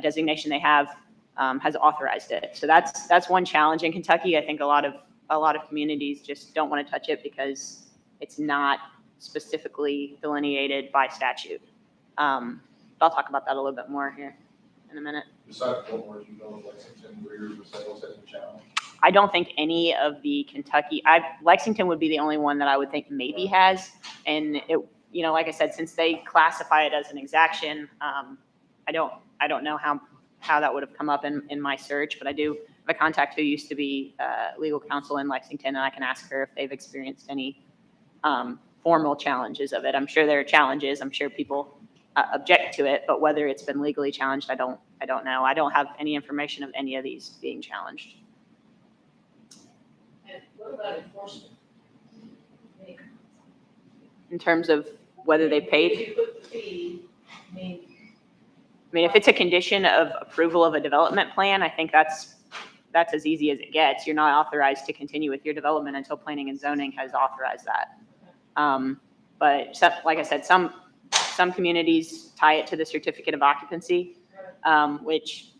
designation they have has authorized it. So that's one challenge in Kentucky. I think a lot of communities just don't want to touch it because it's not specifically delineated by statute. I'll talk about that a little bit more here in a minute. Besides Wilmore, you know, Lexington, Greer, Sales has a challenge. I don't think any of the Kentucky, Lexington would be the only one that I would think maybe has. And it, like I said, since they classify it as an exaction, I don't know how that would have come up in my search, but I do a contact who used to be legal counsel in Lexington, and I can ask her if they've experienced any formal challenges of it. I'm sure there are challenges. I'm sure people object to it, but whether it's been legally challenged, I don't know. I don't have any information of any of these being challenged. And what about enforcement? In terms of whether they paid, If you put the fee, I mean, if it's a condition of approval of a development plan, I think that's as easy as it gets. You're not authorized to continue with your development until planning and zoning has authorized that. But like I said, some communities tie it to the certificate of occupancy, which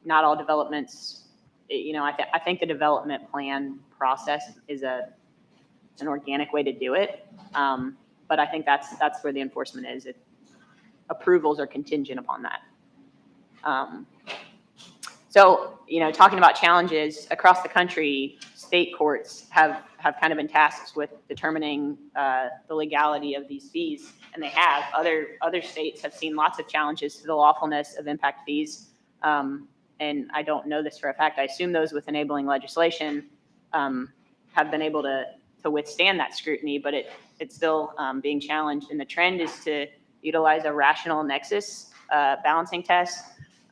not all developments, I think the development plan process is an organic way to do it. But I think that's where the enforcement is. Approvals are contingent upon that. So, talking about challenges across the country, state courts have kind of been tasked with determining the legality of these fees, and they have. Other states have seen lots of challenges to the lawfulness of impact fees, and I don't know this for a fact. I assume those with enabling legislation have been able to withstand that scrutiny, but it's still being challenged, and the trend is to utilize a rational nexus balancing test.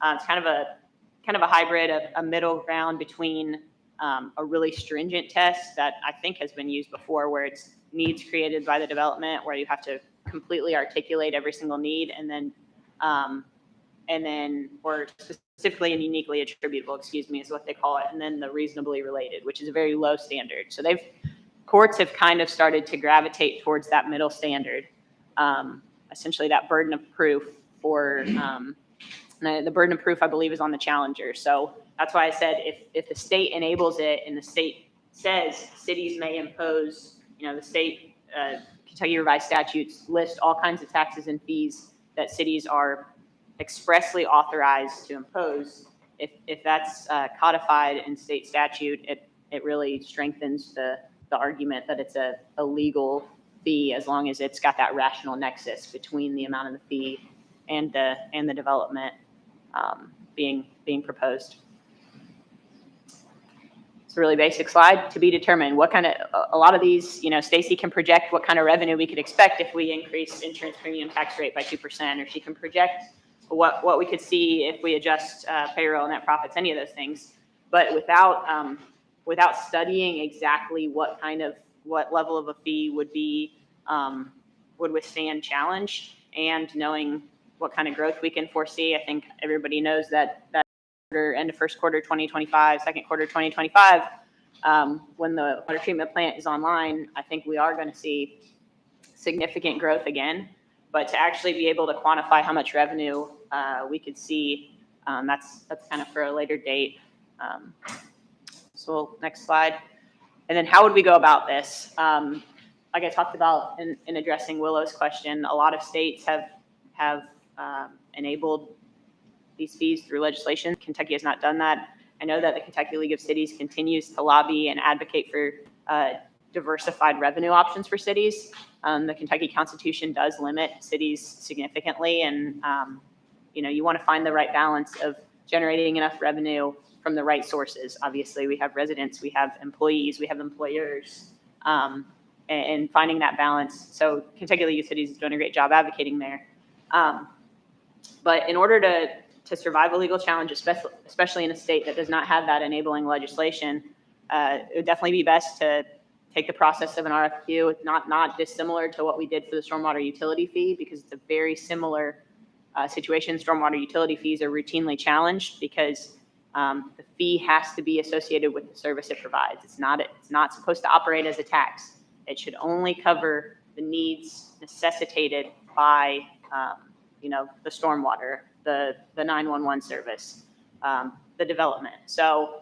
It's kind of a hybrid, a middle ground between a really stringent test that I think has been used before, where it's needs created by the development, where you have to completely articulate every single need, and then or specifically and uniquely attributable, is what they call it, and then the reasonably related, which is a very low standard. So courts have kind of started to gravitate towards that middle standard, essentially that burden of proof for. The burden of proof, I believe, is on the challenger. So that's why I said if the state enables it and the state says cities may impose, the state Kentucky revised statutes list all kinds of taxes and fees that cities are expressly authorized to impose. If that's codified in state statute, it really strengthens the argument that it's a legal fee as long as it's got that rational nexus between the amount of the fee and the development being proposed. It's a really basic slide. To be determined. What kind of, a lot of these, Stacy can project what kind of revenue we could expect if we increase insurance premium tax rate by 2%, or she can project what we could see if we adjust payroll, net profits, any of those things. But without studying exactly what level of a fee would withstand challenge, and knowing what kind of growth we can foresee, I think everybody knows that end of first quarter 2025, second quarter 2025, when the water treatment plant is online, I think we are going to see significant growth again. But to actually be able to quantify how much revenue we could see, that's kind of for a later date. So next slide. And then how would we go about this? Like I talked about in addressing Willow's question, a lot of states have enabled these fees through legislation. Kentucky has not done that. I know that the Kentucky League of Cities continues to lobby and advocate for diversified revenue options for cities. The Kentucky Constitution does limit cities significantly, and you want to find the right balance of generating enough revenue from the right sources. Obviously, we have residents, we have employees, we have employers, and finding that balance. So Kentucky League of Cities is doing a great job advocating there. But in order to survive a legal challenge, especially in a state that does not have that enabling legislation, it would definitely be best to take the process of an RFQ. It's not dissimilar to what we did for the stormwater utility fee, because it's a very similar situation. Stormwater utility fees are routinely challenged because the fee has to be associated with the service it provides. It's not supposed to operate as a tax. It should only cover the needs necessitated by the stormwater, the 911 service, the development. So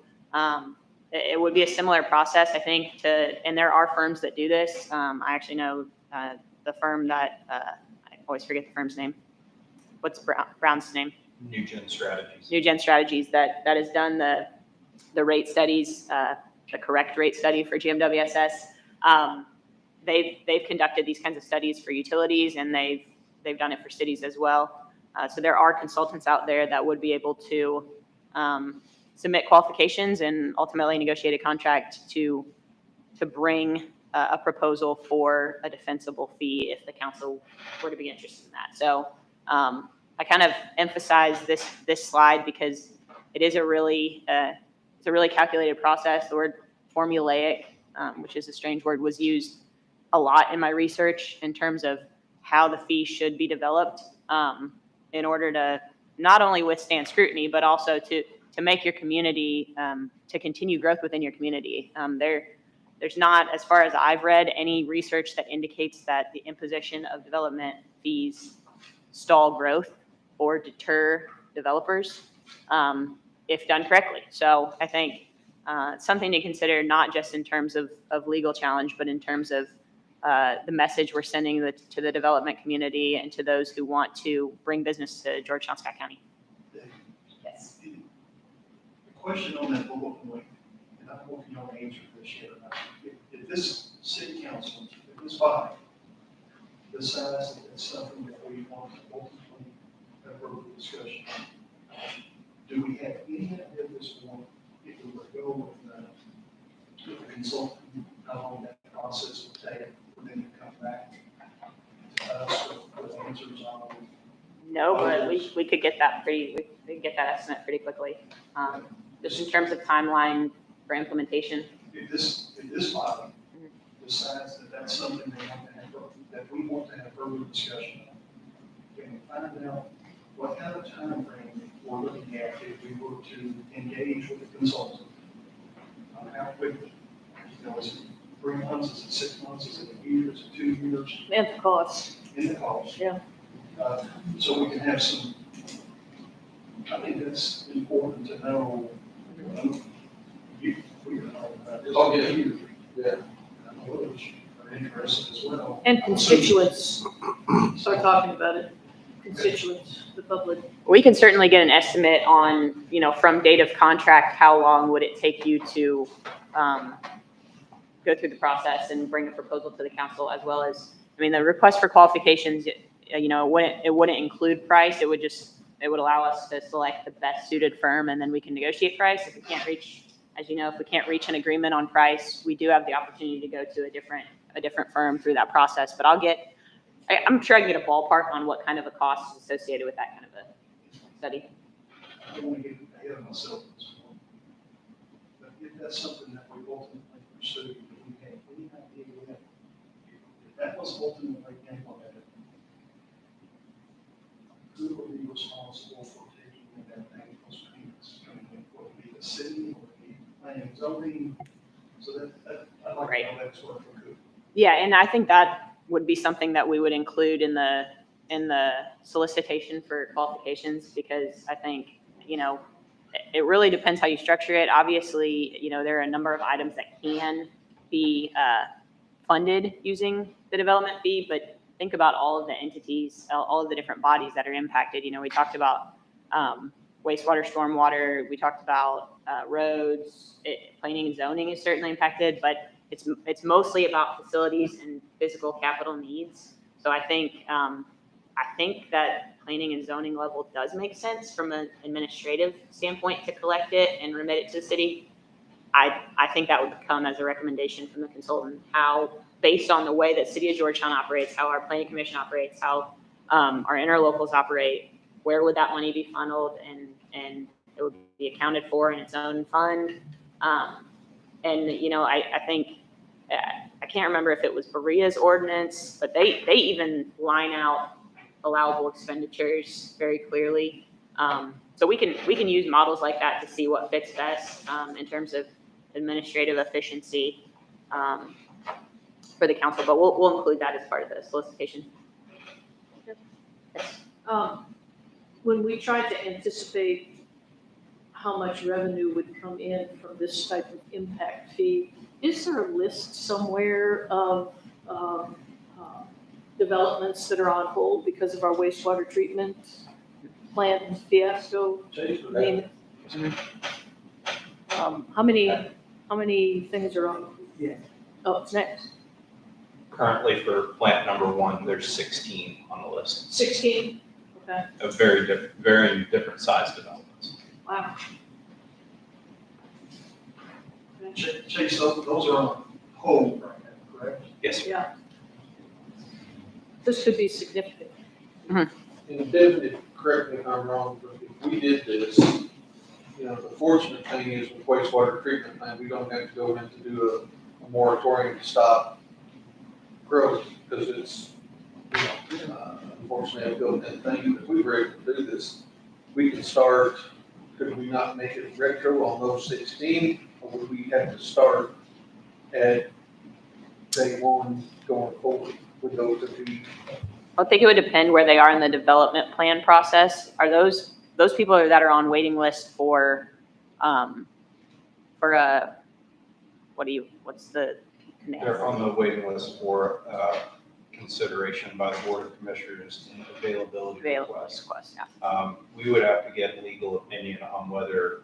it would be a similar process, I think, and there are firms that do this. I actually know the firm that, I always forget the firm's name. What's Brown's name? New Gen Strategies. New Gen Strategies that has done the rate studies, the correct rate study for GMWSS. They've conducted these kinds of studies for utilities, and they've done it for cities as well. So there are consultants out there that would be able to submit qualifications and ultimately negotiate a contract to bring a proposal for a defensible fee if the council were to be interested in that. So I kind of emphasize this slide because it is it's a really calculated process. The word formulaic, which is a strange word, was used a lot in my research in terms of how the fee should be developed in order to not only withstand scrutiny, but also to make your community, to continue growth within your community. There's not, as far as I've read, any research that indicates that the imposition of development fees stall growth or deter developers if done correctly. So I think it's something to consider, not just in terms of legal challenge, but in terms of the message we're sending to the development community and to those who want to bring business to Georgetown, Scott County. Yes. The question on that bullet point, and I don't know if you know the answer to this yet or not. If this city council, if this body decides that it's something that we want to ultimately have further discussion, do we have any idea at this point if we were to go with the consultant, how long that process would take for them to come back to us with answers on? No, but we could get that we could get that estimate pretty quickly. Just in terms of timeline for implementation. If this body decides that that's something they want to have, that we want to have further discussion on, can we find out what kind of time frame we're looking at if we were to engage with the consultant? How quickly? You know, is it 3 months? Is it 6 months? Is it a year? Is it 2 years? And the cost. In the cost. Yeah. So we can have some, I think that's important to know. We can know about this. Oh, yeah. Yeah. Others are interested as well. And constituents start talking about it. Constituents, the public. We can certainly get an estimate on, from date of contract, how long would it take you to go through the process and bring a proposal to the council, as well as, the request for qualifications, it wouldn't include price. It would allow us to select the best suited firm, and then we can negotiate price. If we can't reach, as you know, if we can't reach an agreement on price, we do have the opportunity to go to a different firm through that process. But I'm sure I can get a ballpark on what kind of a cost is associated with that kind of a study. I don't want to get ahead of myself. But if that's something that we ultimately pursue, do we have any idea yet? If that was ultimately implemented, who would be responsible for taking that paying those payments? Would it be the city, or would it be planning and zoning? So that I'd like to know that sort of thing. Yeah, and I think that would be something that we would include in the solicitation for qualifications, because I think, it really depends how you structure it. Obviously, there are a number of items that can be funded using the development fee, but think about all of the entities, all of the different bodies that are impacted. We talked about wastewater, stormwater, we talked about roads, planning and zoning is certainly impacted, but it's mostly about facilities and physical capital needs. So I think that planning and zoning level does make sense from an administrative standpoint to collect it and remit it to the city. I think that would come as a recommendation from the consultant, how, based on the way that City of Georgetown operates, how our planning commission operates, how our interlocals operate, where would that money be funneled, and it would be accounted for in its own fund. I think, I can't remember if it was Berea's ordinance, but they even line out allowable expenditures very clearly. So we can use models like that to see what fits best in terms of administrative efficiency for the council, but we'll include that as part of the solicitation. When we tried to anticipate how much revenue would come in from this type of impact fee, is there a list somewhere of developments that are on hold because of our wastewater treatment plant fiasco? How many things are on? Yeah. Oh, it's next. Currently for plant number 1, there's 16 on the list 16? Okay, of varying different size developments. wow. Chase, those are on hold right now, correct? Yes, sir. Yeah. This could be significant. And Devin, correct me if I'm wrong, but if we did this, you know, the fortunate thing is with wastewater treatment plant, we don't have to go in to do a moratorium to stop growth, because it's, you know, unfortunately, a built-in thing. If we were able to do this, we could start, could we not make it retro on those 16, or would we have to start at day one going forward with those that we? I think it would depend where they are in the development plan process. Are those people that are on waiting list for what's the name? They're on the waiting list for consideration by the Board of Commissioners and availability requests. Yeah. We would have to get legal opinion on whether,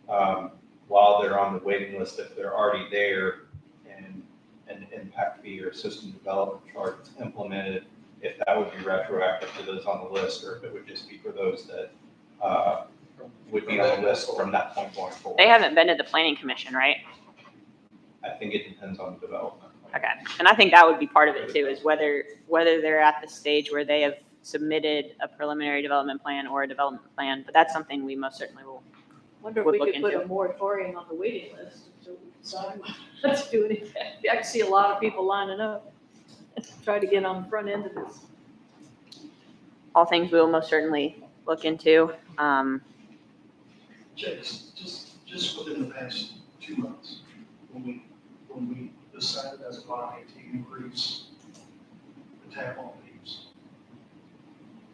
while they're on the waiting list, if they're already there and an impact fee or system development charge is implemented, if that would be retroactive to those on the list, or if it would just be for those that would be on the list from that point going forward. They haven't been to the planning commission, right? I think it depends on the development. Okay, and I think that would be part of it too, is whether they're at the stage where they have submitted a preliminary development plan or a development plan, but that's something we most certainly will. Wonder if Would we look could put into a moratorium on the waiting list until we decide what to do anything. I can see a lot of people lining up, try to get on the front end of this. All things we will most certainly look into. Chase, just within the past 2 months, when we decided as a body to increase the tap on fees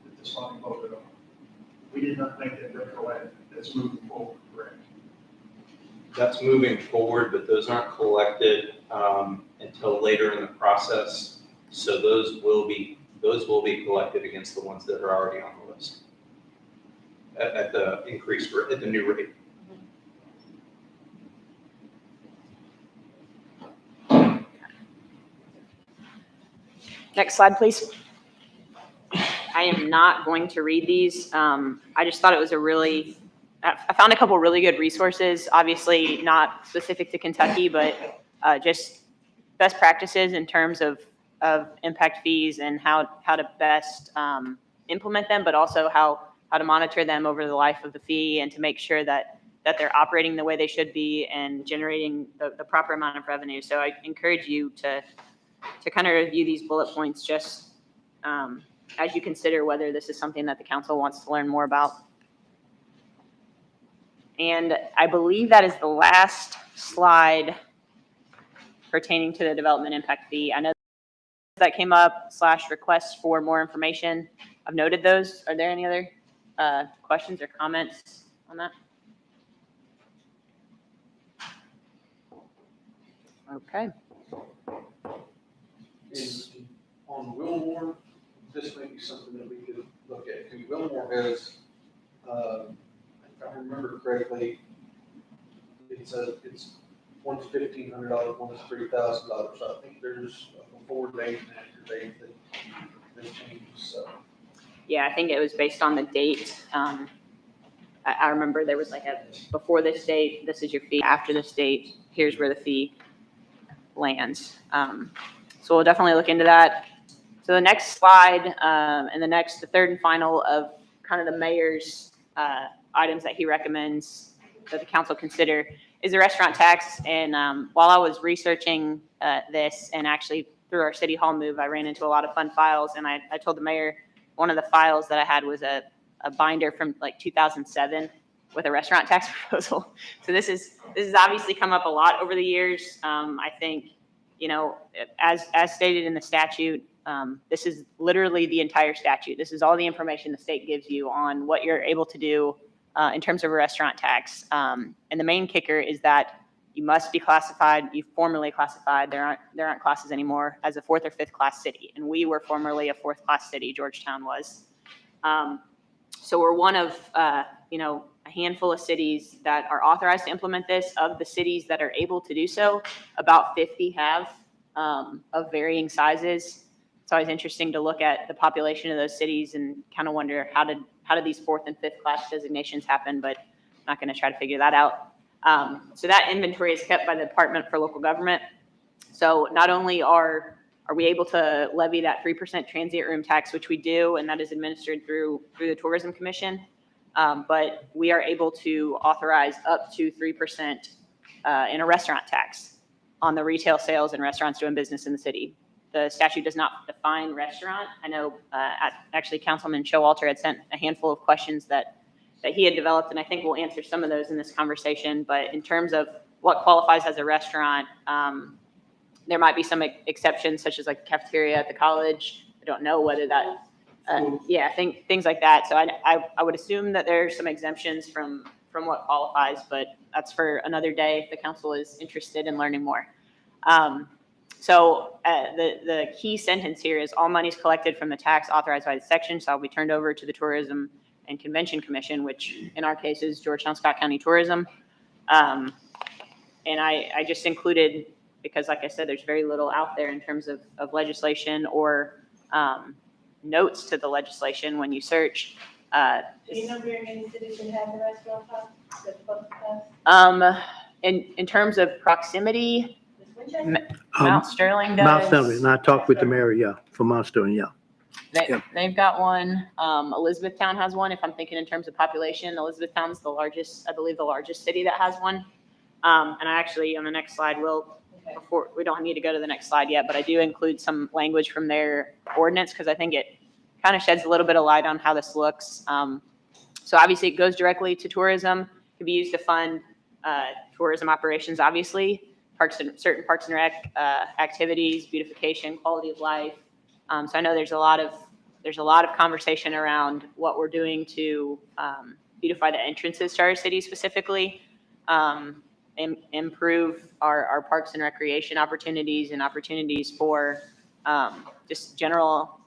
that this body voted on, we did not make that retroactive. That's moving forward, correct? That's moving forward, but those aren't collected until later in the process. So those will be collected against the ones that are already on the list at the increased rate, at the new rate. Next slide, please. I am not going to read these. I just thought it was I found a couple really good resources, obviously not specific to Kentucky, but just best practices in terms of impact fees and how to best implement them, but also how to monitor them over the life of the fee and to make sure that they're operating the way they should be and generating the proper amount of revenue. So I encourage you to kind of review these bullet points just as you consider whether this is something that the council wants to learn more about. And I believe that is the last slide pertaining to the development impact fee. I know that came up / requests for more information. I've noted those. Are there any other questions or comments on that? Okay. And on Wilmore, this may be something that we could look at, because Wilmore has, if I remember correctly, it's one's $1,500, one's $3,000, so I think there's a before date and after date that changes, so. Yeah, I think it was based on the date. I remember there was like a before this date, this is your fee. After this date, here's where the fee lands. So we'll definitely look into that. So the next slide and the third and final of kind of the mayor's items that he recommends that the council consider is the restaurant tax. And while I was researching this and actually through our city hall move, I ran into a lot of fun files, and I told the mayor one of the files that I had was a binder from like 2007 with a restaurant tax proposal. So this is obviously come up a lot over the years. I think, you know, as stated in the statute, this is literally the entire statute. This is all the information the state gives you on what you're able to do in terms of a restaurant tax. And the main kicker is that you must be classified, you formally classified, there aren't classes anymore, as a 4th or 5th class city. And we were formerly a 4th class city, Georgetown was. So we're one of, you know, a handful of cities that are authorized to implement this. Of the cities that are able to do so, about 50 have of varying sizes. It's always interesting to look at the population of those cities and kind of wonder how did these 4th and 5th class designations happen, but I'm not going to try to figure that out. So that inventory is kept by the Department for Local Government. So not only are we able to levy that 3% transient room tax, which we do, and that is administered through the Tourism Commission, but we are able to authorize up to 3% in a restaurant tax on the retail sales and restaurants doing business in the city. The statute does not define restaurant. I know actually Councilman Showalter had sent a handful of questions that he had developed, and I think we'll answer some of those in this conversation. But in terms of what qualifies as a restaurant, there might be some exceptions, such as like the cafeteria at the college. I don't know whether that, things like that. So I would assume that there are some exemptions from what qualifies, but that's for another day if the council is interested in learning more. So the key sentence here is all monies collected from the tax authorized by the section shall be turned over to the Tourism and Convention Commission, which in our case is Georgetown Scott County Tourism. And I just included, because like I said, there's very little out there in terms of legislation or notes to the legislation when you search. Do you know very many cities that have the restaurant tax, the public tax? In terms of proximity, Does Winchester? Mount Sterling does. Mount Sterling, and I talked with the mayor, yeah, from Mount Sterling, yeah. They've got one. Elizabethtown has one. If I'm thinking in terms of population, Elizabethtown's the largest, I believe, the largest city that has one. And I actually, on the next slide, before we don't need to go to the next slide yet, but I do include some language from their ordinance because I think it kind of sheds a little bit of light on how this looks. So obviously, it goes directly to tourism. It can be used to fund tourism operations, obviously, certain parks and rec activities, beautification, quality of life. So I know there's a lot of conversation around what we're doing to beautify the entrances to our city specifically, improve our parks and recreation opportunities and opportunities for just general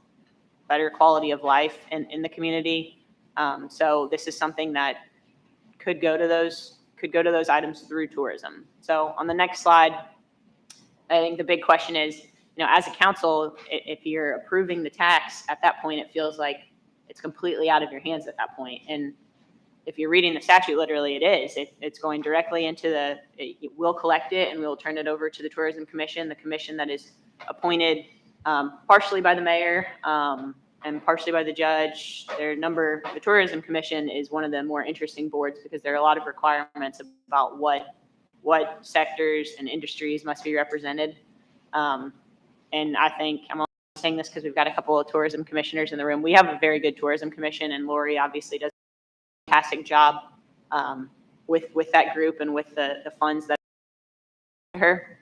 better quality of life in the community. So this is something that could go to those items through tourism. So on the next slide, I think the big question is, as a council, if you're approving the tax, at that point, it feels like it's completely out of your hands at that point. And if you're reading the statute, literally it is. It's going directly into we'll collect it and we'll turn it over to the Tourism Commission, the commission that is appointed partially by the mayor and partially by the judge. The Tourism Commission is one of the more interesting boards because there are a lot of requirements about what sectors and industries must be represented. And I think I'm only saying this because we've got a couple of tourism commissioners in the room. We have a very good tourism commission, and Lori obviously does a fantastic job with that group and with the funds that her.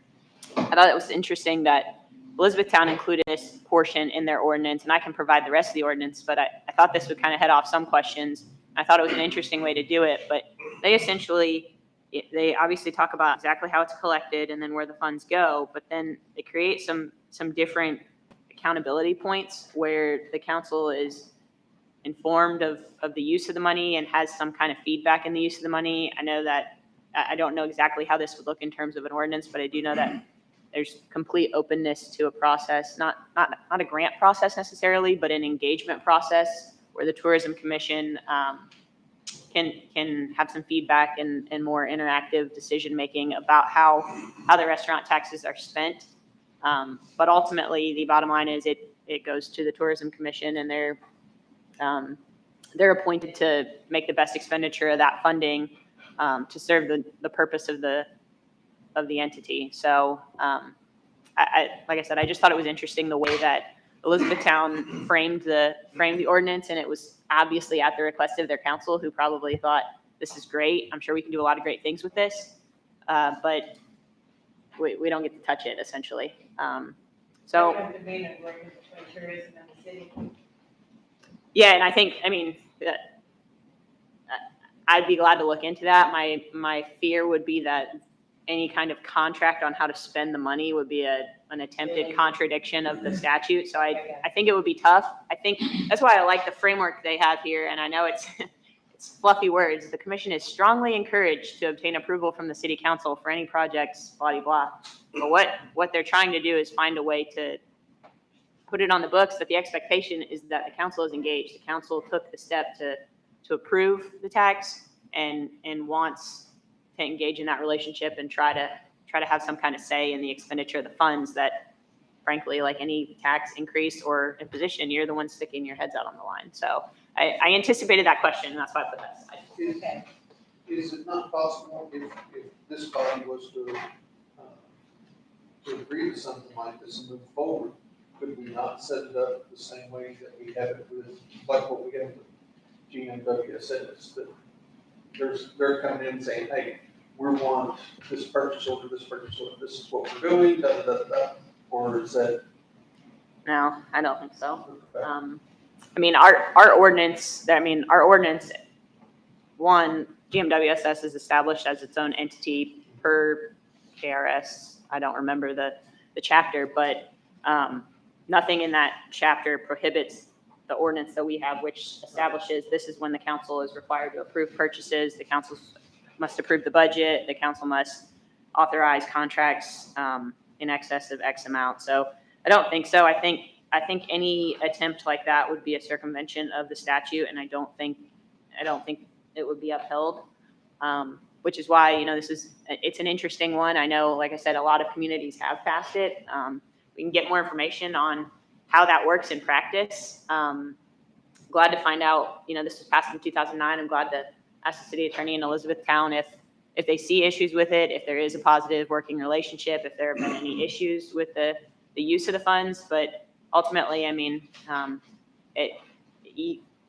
I thought it was interesting that Elizabethtown included this portion in their ordinance, and I can provide the rest of the ordinance, but I thought this would kind of head off some questions. I thought it was an interesting way to do it, but they obviously talk about exactly how it's collected and then where the funds go, but then they create some different accountability points where the council is informed of the use of the money and has some kind of feedback in the use of the money. I know that I don't know exactly how this would look in terms of an ordinance, but I do know that there's complete openness to a process, not a grant process necessarily, but an engagement process where the Tourism Commission can have some feedback and more interactive decision making about how the restaurant taxes are spent. But ultimately, the bottom line is it goes to the Tourism Commission, and they're appointed to make the best expenditure of that funding to serve the purpose of the entity. So, like I said, I just thought it was interesting the way that Elizabethtown framed the ordinance, and it was obviously at the request of their council, who probably thought this is great. I'm sure we can do a lot of great things with this, but we don't get to touch it essentially. So. Yeah, and I mean, I'd be glad to look into that. My fear would be that any kind of contract on how to spend the money would be an attempted contradiction of the statute. So I think it would be tough. I think that's why I like the framework they have here. And I know it's fluffy words. The commission is strongly encouraged to obtain approval from the city council for any projects, blah, blah, blah. But what they're trying to do is find a way to put it on the books that the expectation is that the council is engaged. The council took the step to approve the tax and wants engage in that relationship and try to have some kind of say in the expenditure of the funds that, frankly, like any tax increase or imposition, you're the one sticking your heads out on the line. So I anticipated that question, and that's why I put that aside. Is it not possible if this body was to agree to something like this and move forward, could we not set it up the same way that we have it with, like what we have with GMWSS, that they're coming in saying, hey, we want this purchase order, this is what we're doing, da, da, da, da, or is that? No, I don't think so. I mean, our ordinance, one, GMWSS is established as its own entity per KRS. I don't remember the chapter, but nothing in that chapter prohibits the ordinance that we have, which establishes this is when the council is required to approve purchases. The council must approve the budget. The council must authorize contracts in excess of X amount. So I don't think so. I think any attempt like that would be a circumvention of the statute, and I don't think it would be upheld. Which is why, it's an interesting one. I know, like I said, a lot of communities have passed it. We can get more information on how that works in practice. Glad to find out, this was passed in 2009. I'm glad to ask the city attorney in Elizabethtown if they see issues with it, if there is a positive working relationship, if there have been any issues with the use of the funds. But ultimately, I mean,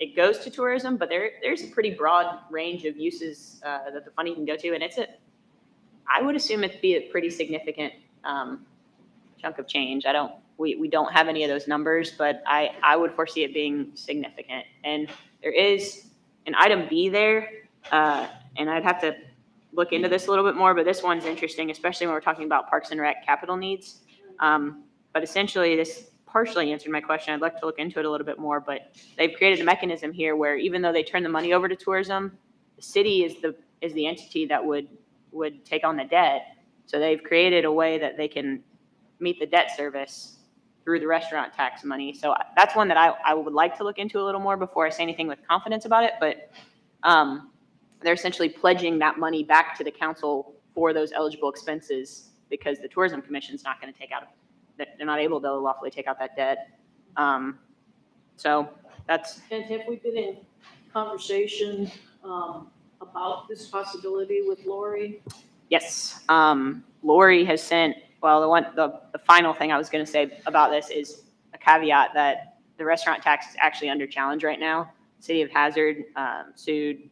it goes to tourism, but there's a pretty broad range of uses that the funding can go to, and I would assume it'd be a pretty significant chunk of change. We don't have any of those numbers, but I would foresee it being significant. And there is an item B there, and I'd have to look into this a little bit more, but this one's interesting, especially when we're talking about Parks and Rec capital needs. But essentially, this partially answered my question. I'd like to look into it a little bit more, but they've created a mechanism here where even though they turn the money over to tourism, the city is the entity that would take on the debt. So they've created a way that they can meet the debt service through the restaurant tax money. So that's one that I would like to look into a little more before I say anything with confidence about it. But they're essentially pledging that money back to the council for those eligible expenses because the tourism commission's not going to take out, they're not able to lawfully take out that debt. So that's. And have we been in conversation about this possibility with Lori? Yes. Lori has sent, well, the final thing I was going to say about this is a caveat that the restaurant tax is actually under challenge right now. City of Hazard sued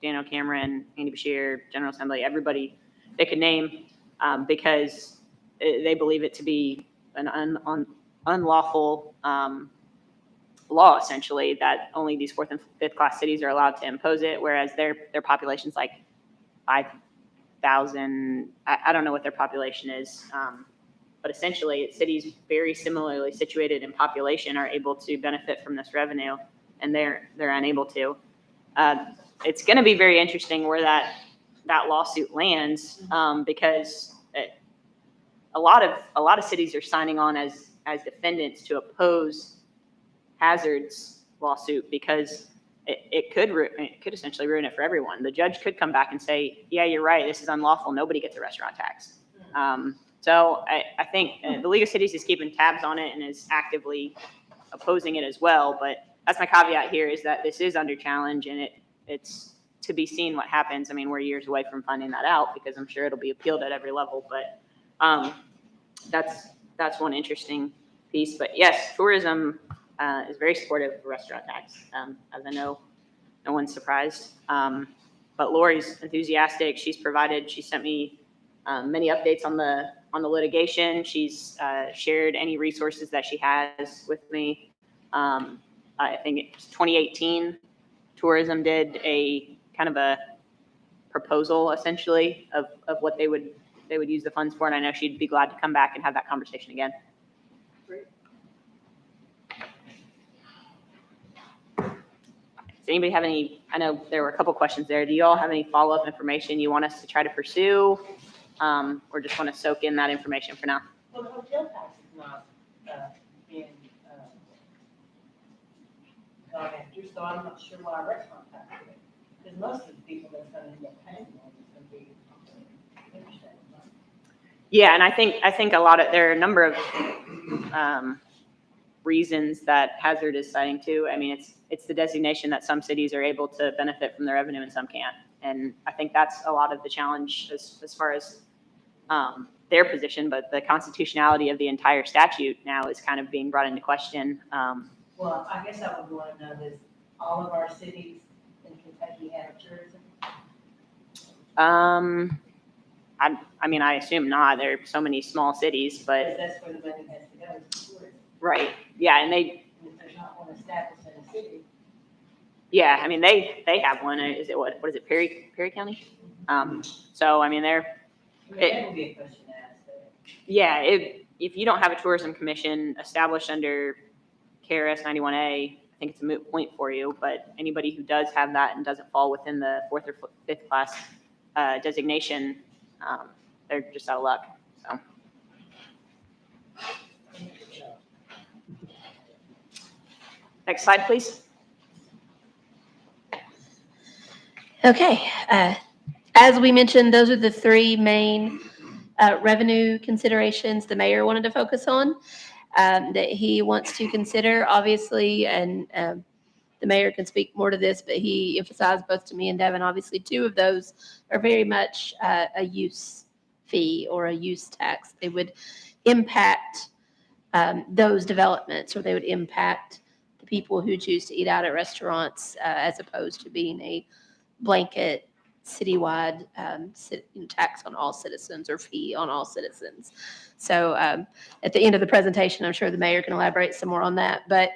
Daniel Cameron, Andy Bashir, General Assembly, everybody they could name because they believe it to be an unlawful law, essentially, that only these 4th and 5th class cities are allowed to impose it, whereas their population's like 5,000. I don't know what their population is, but essentially, cities very similarly situated in population are able to benefit from this revenue, and they're unable to. It's going to be very interesting where that lawsuit lands because a lot of cities are signing on as defendants to oppose Hazard's lawsuit because it could essentially ruin it for everyone. The judge could come back and say, yeah, you're right, this is unlawful, nobody gets a restaurant tax. So I think the League of Cities is keeping tabs on it and is actively opposing it as well. But that's my caveat here, is that this is under challenge and it's to be seen what happens. I mean, we're years away from finding that out because I'm sure it'll be appealed at every level. But that's one interesting piece. But yes, tourism is very supportive of the restaurant tax, as I know no one's surprised. But Lori's enthusiastic. She sent me many updates on the litigation. She's shared any resources that she has with me. I think it's 2018, tourism did a kind of a proposal essentially of what they would use the funds for. And I know she'd be glad to come back and have that conversation again. Great. Does anybody have any, I know there were a couple questions there. Do you all have any follow-up information you want us to try to pursue? Or just want to soak in that information for now? Well, the hotel tax is not being gone after, so I'm not sure why restaurant tax is. Because most of the people that's going to end up paying Yeah, and I think there are a number of reasons that hazard is citing too. I mean, it's the designation that some cities are able to benefit from the revenue and some can't. And I think that's a lot of the challenge as far as their position, but the constitutionality of the entire statute now is kind of being brought into question. Well, I guess I would want to know this, all of our cities in Kentucky have tourism? I mean, I assume not. There are so many small cities, but Because that's where the money has to go, is tourism. right, yeah, and And if there's not one established in a city, yeah, I mean, they have one. Is it what is it, Perry County? So I mean, that would be a question to ask. yeah, if you don't have a tourism commission established under KRS 91A, I think it's a moot point for you. But anybody who does have that and doesn't fall within the 4th or 5th class designation, they're just out of luck. So. Next slide, please. Okay, as we mentioned, those are the three main revenue considerations the mayor wanted to focus on, that he wants to consider, obviously, and the mayor can speak more to this, but he emphasized both to me and Devin, obviously, two of those are very much a use fee or a use tax. They would impact those developments, or they would impact the people who choose to eat out at restaurants, as opposed to being a blanket citywide tax on all citizens or fee on all citizens. So at the end of the presentation, I'm sure the mayor can elaborate some more on that. But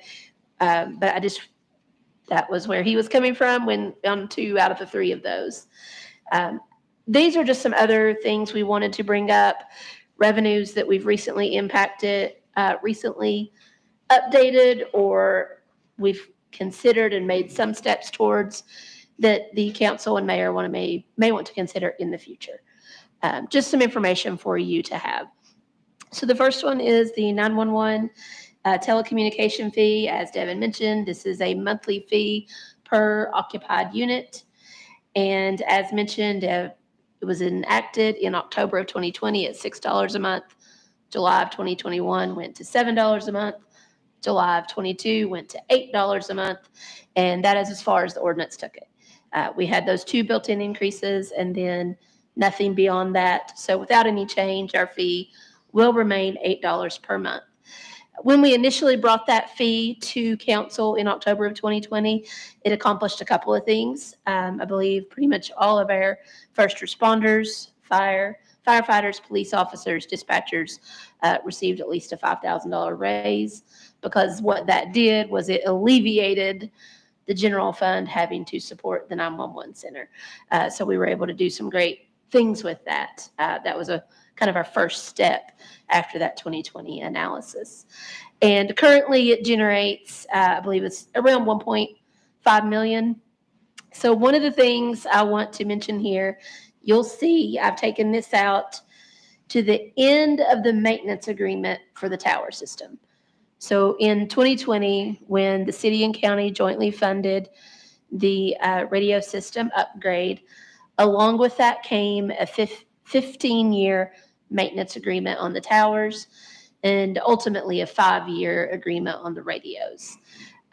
that was where he was coming from when on 2 out of the 3 of those. These are just some other things we wanted to bring up. Revenues that we've recently impacted, recently updated, or we've considered and made some steps towards, that the council and mayor may want to consider in the future. Just some information for you to have. So the first one is the 911 telecommunication fee. As Devin mentioned, this is a monthly fee per occupied unit. And as mentioned, it was enacted in October of 2020 at $6 a month. July of 2021 went to $7 a month. July of 22 went to $8 a month. And that is as far as the ordinance took it. We had those 2 built-in increases and then nothing beyond that. So without any change, our fee will remain $8 per month. When we initially brought that fee to council in October of 2020, it accomplished a couple of things. I believe pretty much all of our first responders, firefighters, police officers, dispatchers received at least a $5,000 raise, because what that did was it alleviated the general fund having to support the 911 center. So we were able to do some great things with that. That was a kind of our first step after that 2020 analysis. And currently it generates, I believe it's around 1.5 million. So one of the things I want to mention here, you'll see I've taken this out to the end of the maintenance agreement for the tower system. So in 2020, when the city and county jointly funded the radio system upgrade, along with that came a 15-year maintenance agreement on the towers, and ultimately a 5-year agreement on the radios.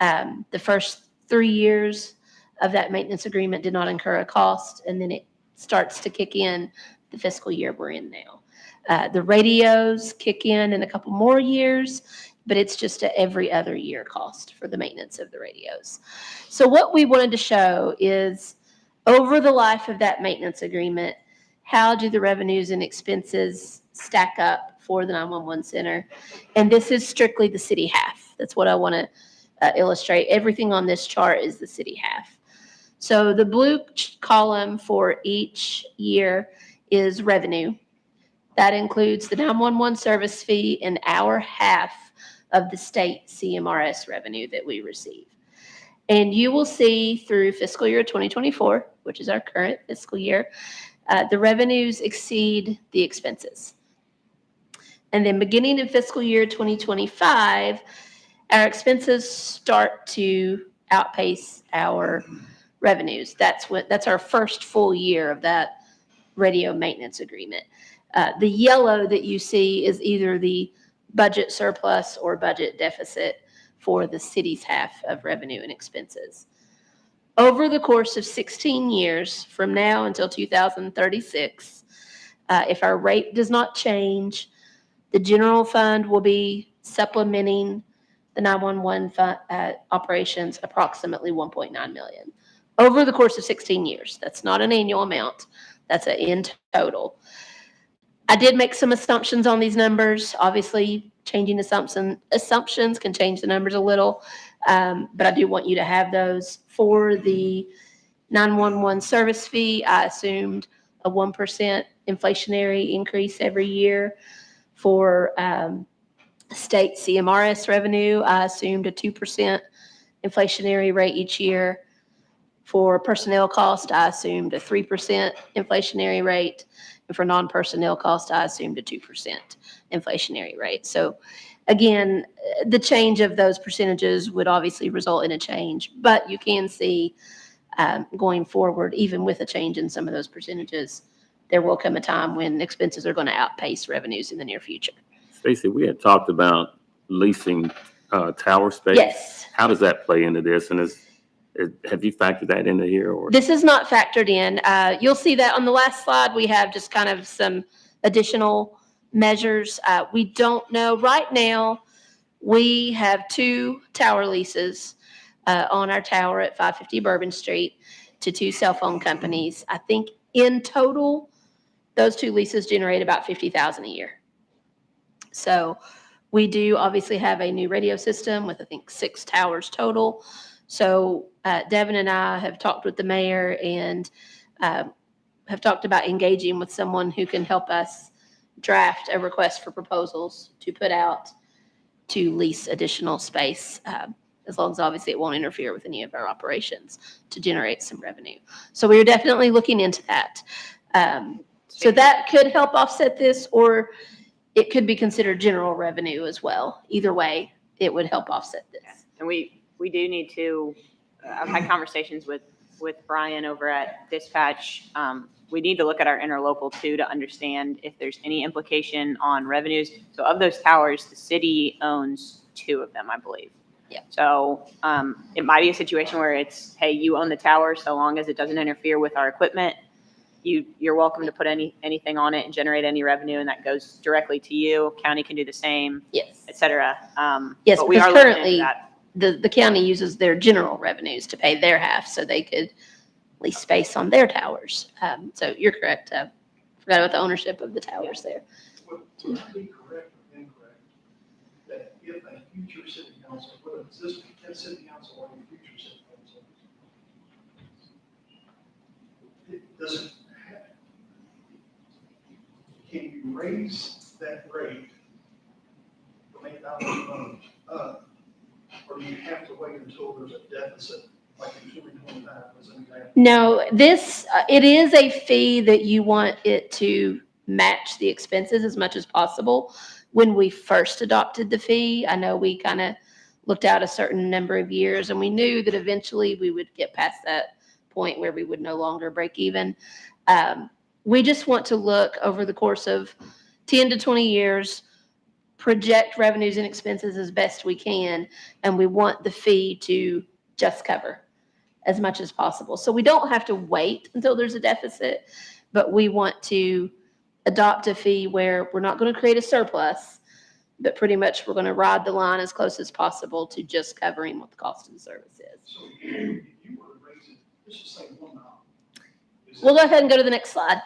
The first 3 years of that maintenance agreement did not incur a cost, and then it starts to kick in the fiscal year we're in now. The radios kick in a couple more years, but it's just a every other year cost for the maintenance of the radios. So what we wanted to show is, over the life of that maintenance agreement, how do the revenues and expenses stack up for the 911 center? And this is strictly the city half. That's what I want to illustrate. Everything on this chart is the city half. So the blue column for each year is revenue. That includes the 911 service fee and our half of the state CMRS revenue that we receive. And you will see through fiscal year 2024, which is our current fiscal year, the revenues exceed the expenses. And then beginning in fiscal year 2025, our expenses start to outpace our revenues. That's our first full year of that radio maintenance agreement. The yellow that you see is either the budget surplus or budget deficit for the city's half of revenue and expenses. Over the course of 16 years, from now until 2036, if our rate does not change, the general fund will be supplementing the 911 operations approximately 1.9 million over the course of 16 years. That's not an annual amount. That's an in total. I did make some assumptions on these numbers. Obviously, changing assumptions can change the numbers a little, but I do want you to have those. For the 911 service fee, I assumed a 1% inflationary increase every year. For state CMRS revenue, I assumed a 2% inflationary rate each year. For personnel cost, I assumed a 3% inflationary rate. And for non-personnel cost, I assumed a 2% inflationary rate. So again, the change of those percentages would obviously result in a change, but you can see going forward, even with a change in some of those percentages, there will come a time when expenses are going to outpace revenues in the near future. Stacey, we had talked about leasing tower space. Yes. How does that play into this? And have you factored that into here? Or This is not factored in. You'll see that on the last slide, we have just kind of some additional measures. We don't know. Right now, we have 2 tower leases on our tower at 550 Bourbon Street to 2 cell phone companies. I think in total, those 2 leases generate about $50,000 a year. So we do obviously have a new radio system with, I think, 6 towers total. So Devin and I have talked with the mayor and have talked about engaging with someone who can help us draft a request for proposals to put out to lease additional space, as long as obviously it won't interfere with any of our operations, to generate some revenue. So we are definitely looking into that. So that could help offset this, or it could be considered general revenue as well. Either way, it would help offset this. And we do need to, I've had conversations with Brian over at Dispatch. We need to look at our interlocal too, to understand if there's any implication on revenues. So of those towers, the city owns 2 of them, I believe. Yeah. So it might be a situation where it's, hey, you own the tower, so long as it doesn't interfere with our equipment, you're welcome to put anything on it and generate any revenue, and that goes directly to you. County can do the same, Yes. et cetera. Yes, but we because are looking currently into that. the county uses their general revenues to pay their half, so they could lease space on their towers. So you're correct. Forgot about the ownership of the towers there. Would it be correct or incorrect that if a future city council, whether it's this city council or a future city council, it doesn't have, can you raise that rate from $8,000 up, or do you have to wait until there's a deficit, like in 2025 as an example? No, this, it is a fee that you want it to match the expenses as much as possible. When we first adopted the fee, I know we kind of looked out a certain number of years, and we knew that eventually we would get past that point where we would no longer break even. We just want to look over the course of 10 to 20 years, project revenues and expenses as best we can, and we want the fee to just cover as much as possible. So we don't have to wait until there's a deficit, but we want to adopt a fee where we're not going to create a surplus, but pretty much we're going to ride the line as close as possible to just covering what the cost of the service is. So if you were to raise it, let's just say $1. We'll go ahead and go to the next slide.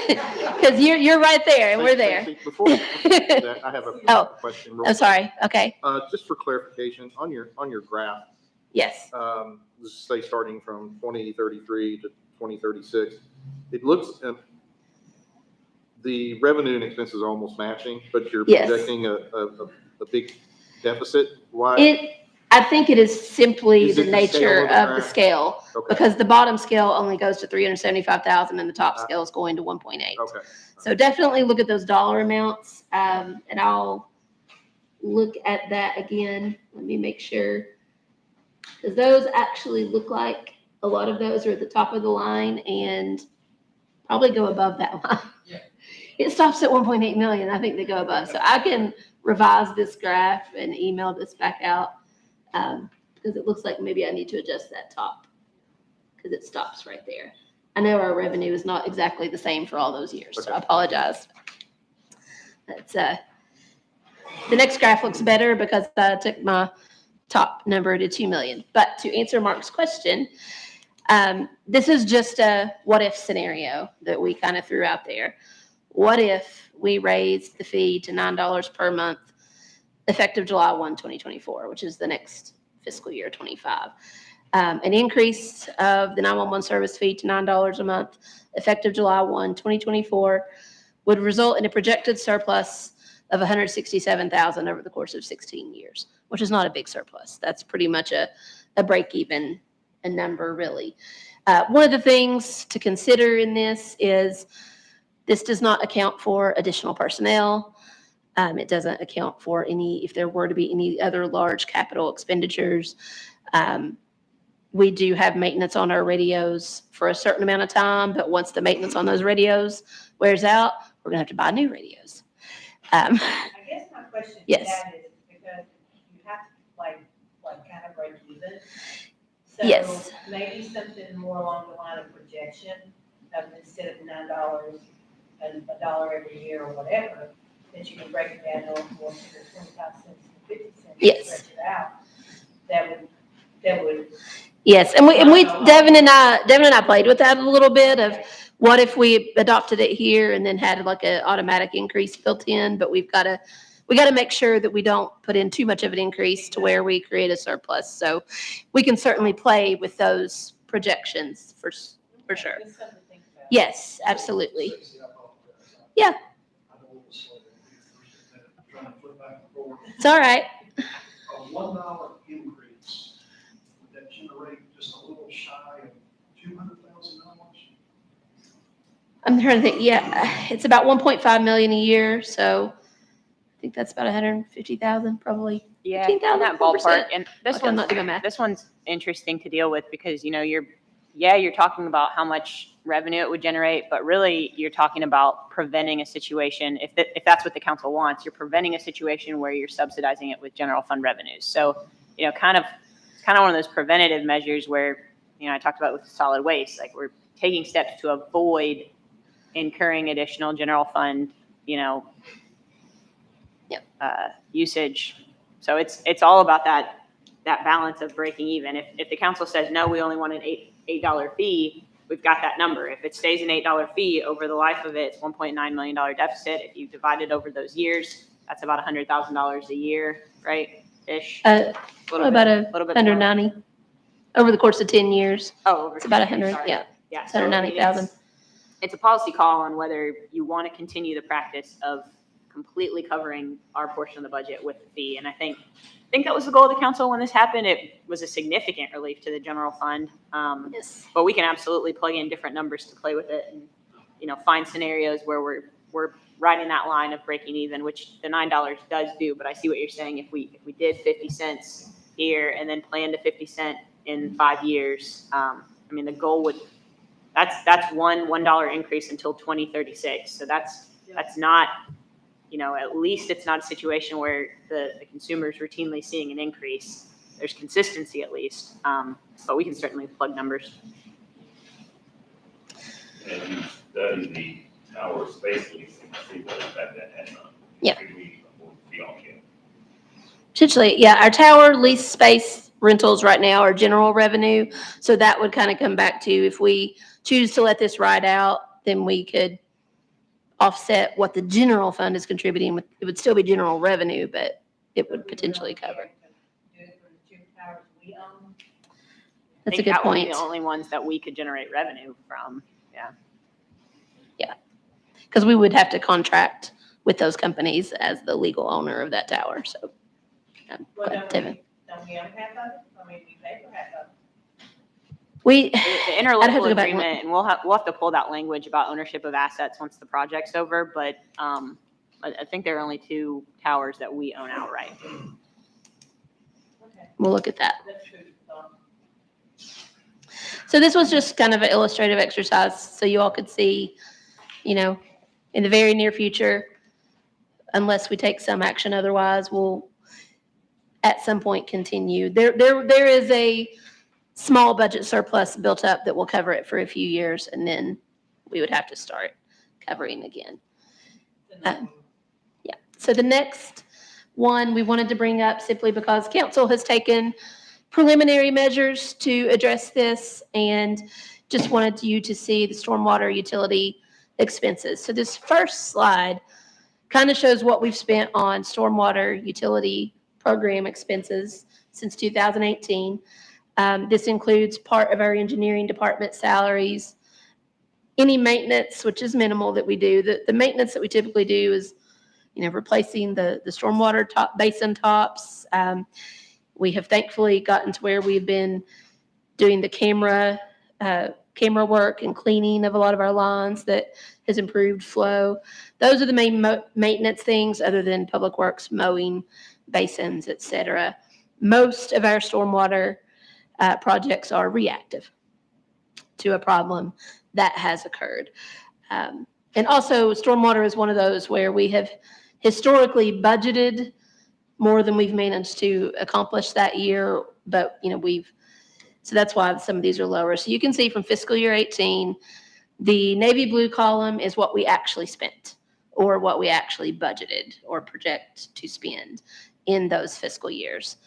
Because you're right there and we're there. Before you do that, I have a Oh, question. I'm sorry. Okay. Just for clarification, on your graph, Yes. let's say starting from 2033 to 2036, it looks, the revenue and expenses are almost matching, but you're Yes. projecting a big deficit. Why? I think it is simply Is the it the scale nature of the of the graph? scale, Okay. because the bottom scale only goes to 375,000 and the top scale is going to 1.8. Okay. So definitely look at those dollar amounts, and I'll look at that again. Let me make sure, because those actually look like a lot of those are at the top of the line, and probably go above that line. It stops at 1.8 million. I think they go above. So I can revise this graph and email this back out. Because it looks like maybe I need to adjust that top because it stops right there. I know our revenue is not exactly the same for all those years, so I apologize. That's, the next graph looks better because I took my top number to 2 million. But to answer Mark's question, this is just a what if scenario that we kind of threw out there. What if we raised the fee to $9 per month effective July 1, 2024, which is the next fiscal year 25. An increase of the 911 service fee to $9 a month effective July 1, 2024 would result in a projected surplus of $167,000 over the course of 16 years, which is not a big surplus. That's pretty much a break even a number, really. One of the things to consider in this is this does not account for additional personnel. It doesn't account for if there were to be any other large capital expenditures. We do have maintenance on our radios for a certain amount of time, but once the maintenance on those radios wears out, we're gonna have to buy new radios. I guess my question to Yes. that is because you have to like kind of break even. Yes. So maybe something more along the line of projection of instead of $9 and $1 every year or whatever, that you can break it down more to the 25 cents and 50 cents. Yes. Stretch it out. That would. Yes, and Devin and I played with that a little bit of what if we adopted it here and then had like an automatic increase built in, but we gotta make sure that we don't put in too much of an increase to where we create a surplus. So we can certainly play with those projections for sure. Just something to think about. Yes, absolutely. Stacy, I apologize. Yeah. I'm a little slow. Trying to flip back and forth. It's all right. A $1 increase, would that generate just a little shy of $200,000? I'm trying to think, yeah, it's about 1.5 million a year, so I think that's about 150,000 probably. Yeah, 15,000, in that 4%. ballpark. And Okay, I'm not doing math. this one's interesting to deal with because, you're talking about how much revenue it would generate, but really you're talking about preventing a situation. If that's what the council wants, you're preventing a situation where you're subsidizing it with general fund revenues. So, it's kind of one of those preventative measures where, I talked about with solid waste, like we're taking steps to avoid incurring additional general fund, usage. So it's all about that balance of breaking even. If the council says, no, we only want an $8 fee, we've got that number. If it stays an $8 fee over the life of it, it's $1.9 million deficit. If you divide it over those years, that's about $100,000 a year, right? Ish. About little bit more. 190 over the course of 10 years. Oh, over It's about 10 years, 100, sorry. yeah. Yeah. It's so, 190,000. It's a policy call on whether you want to continue the practice of completely covering our portion of the budget with the fee. And I think that was the goal of the council when this happened. It was a significant relief to the general fund. Yes. But we can absolutely plug in different numbers to play with it and, find scenarios where we're riding that line of breaking even, which the $9 does do. But I see what you're saying. If we did 50 cents here and then plan to 50 cent in 5 years, the goal would, that's $1 increase until 2036. So that's not, at least it's not a situation where the consumer is routinely seeing an increase. There's consistency at least, but we can certainly plug numbers. And you study the tower space leasing, see what effect that has on. Yeah. Could we afford to be on campus? Potentially, yeah. Our tower lease space rentals right now are general revenue. So that would kind of come back to if we choose to let this ride out, then we could offset what the general fund is contributing with. It would still be general revenue, but it would potentially cover. Do it for the two towers we own. That's I a think good that would be point. the only ones that we could generate revenue from. Because we would have to contract with those companies as the legal owner of that tower. So, Well, Devin. don't we own half of it? We pay for half of it. We, The I'd have to interlocal go back and agreement, and we'll have to pull that language about ownership of assets once the project's over, but I think there are only 2 towers that we own outright. Okay, we'll look at that. that's true. So this was just kind of an illustrative exercise so you all could see, in the very near future, unless we take some action otherwise, we'll at some point continue. There is a small budget surplus built up that will cover it for a few years, and then we would have to start covering again. Yeah. So the next one we wanted to bring up simply because council has taken preliminary measures to address this and just wanted you to see the stormwater utility expenses. So this first slide kind of shows what we've spent on stormwater utility program expenses since 2018. This includes part of our engineering department salaries, any maintenance, which is minimal that we do. The maintenance that we typically do is, replacing the stormwater basin tops. We have thankfully gotten to where we've been doing the camera work and cleaning of a lot of our lines that has improved flow. Those are the main maintenance things other than public works, mowing, basins, et cetera. Most of our stormwater projects are reactive to a problem that has occurred. And also stormwater is one of those where we have historically budgeted more than we've managed to accomplish that year, but so that's why some of these are lower. So you can see from fiscal year 18, the navy blue column is what we actually spent or what we actually budgeted or project to spend in those fiscal years.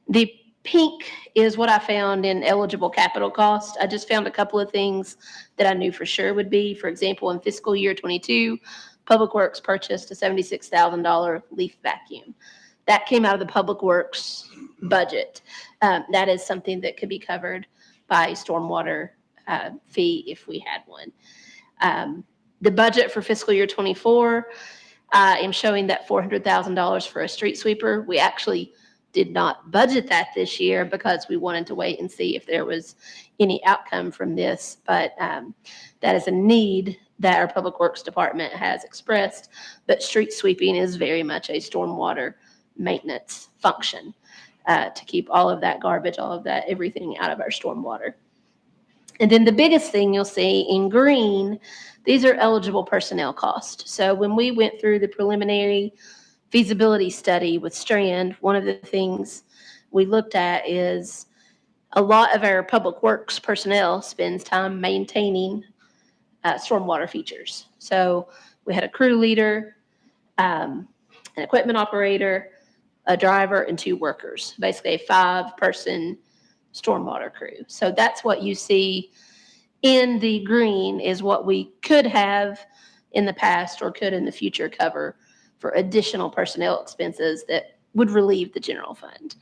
The pink is what I found in eligible capital cost. I just found a couple of things that I knew for sure would be. For example, in fiscal year 22, Public Works purchased a $76,000 leaf vacuum. That came out of the Public Works budget. That is something that could be covered by a stormwater fee if we had one. The budget for fiscal year 24, I am showing that $400,000 for a street sweeper. We actually did not budget that this year because we wanted to wait and see if there was any outcome from this. But that is a need that our Public Works Department has expressed. But street sweeping is very much a stormwater maintenance function to keep all of that garbage, all of that, everything out of our stormwater. And then the biggest thing you'll see in green, these are eligible personnel costs. So when we went through the preliminary feasibility study with Strand, one of the things we looked at is a lot of our public works personnel spends time maintaining stormwater features. So we had a crew leader, an equipment operator, a driver, and 2 workers, basically a 5-person stormwater crew. So that's what you see in the green is what we could have in the past or could in the future cover for additional personnel expenses that would relieve the general fund.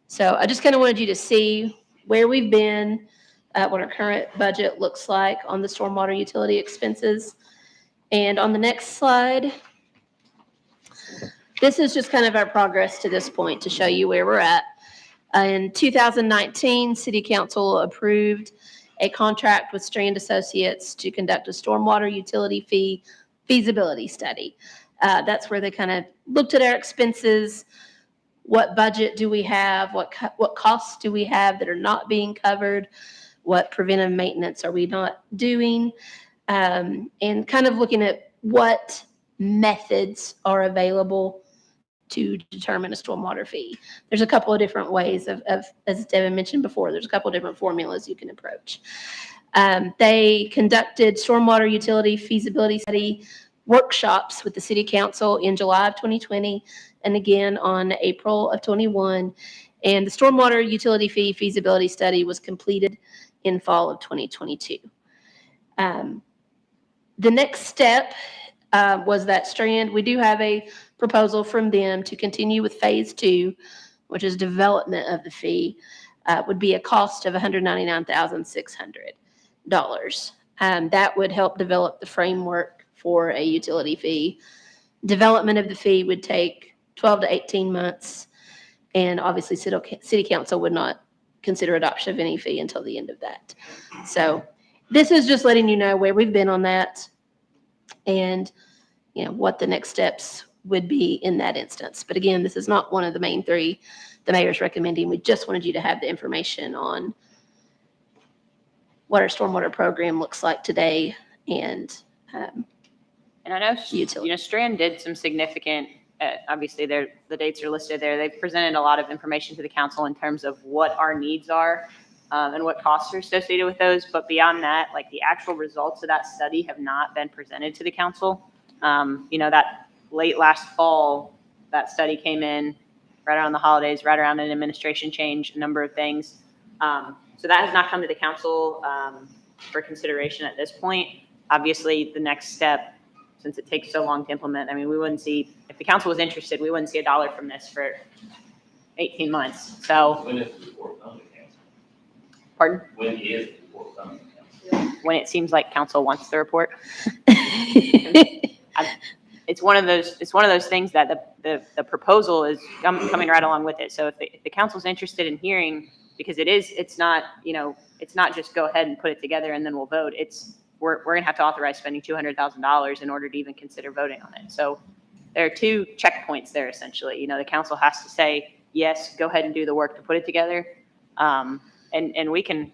So I just kind of wanted you to see where we've been, what our current budget looks like on the stormwater utility expenses. And on the next slide, this is just kind of our progress to this point to show you where we're at. In 2019, City Council approved a contract with Strand Associates to conduct a stormwater utility fee feasibility study. That's where they kind of looked at our expenses. What budget do we have? What costs do we have that are not being covered? What preventive maintenance are we not doing? And kind of looking at what methods are available to determine a stormwater fee. There's a couple of different ways of as Devin mentioned before, there's a couple of different formulas you can approach. They conducted stormwater utility feasibility study workshops with the City Council in July of 2020 and again on April of 21. And the stormwater utility fee feasibility study was completed in fall of 2022. The next step was that Strand, we do have a proposal from them to continue with phase 2, which is development of the fee, would be a cost of $199,600. That would help develop the framework for a utility fee. Development of the fee would take 12 to 18 months, and obviously City Council would not consider adoption of any fee until the end of that. So this is just letting you know where we've been on that and what the next steps would be in that instance. But again, this is not one of the main 3 the mayor's recommending. We just wanted you to have the information on what our stormwater program looks like today and And I know, utility. Strand did some significant, obviously the dates are listed there. They've presented a lot of information to the council in terms of what our needs are and what costs are associated with those. But beyond that, like the actual results of that study have not been presented to the council. That late last fall, that study came in right around the holidays, right around an administration change, a number of things. So that has not come to the council for consideration at this point. Obviously, the next step, since it takes so long to implement, I mean, we wouldn't see, if the council was interested, we wouldn't see $1 from this for 18 months. So, When is the report coming to council? pardon? When is the report coming to council? When it seems like council wants the report. It's one of those things that the proposal is coming right along with it. So if the council's interested in hearing, because it's not just go ahead and put it together and then we'll vote. We're gonna have to authorize spending $200,000 in order to even consider voting on it. So there are two checkpoints there essentially. The council has to say, yes, go ahead and do the work to put it together. And we can,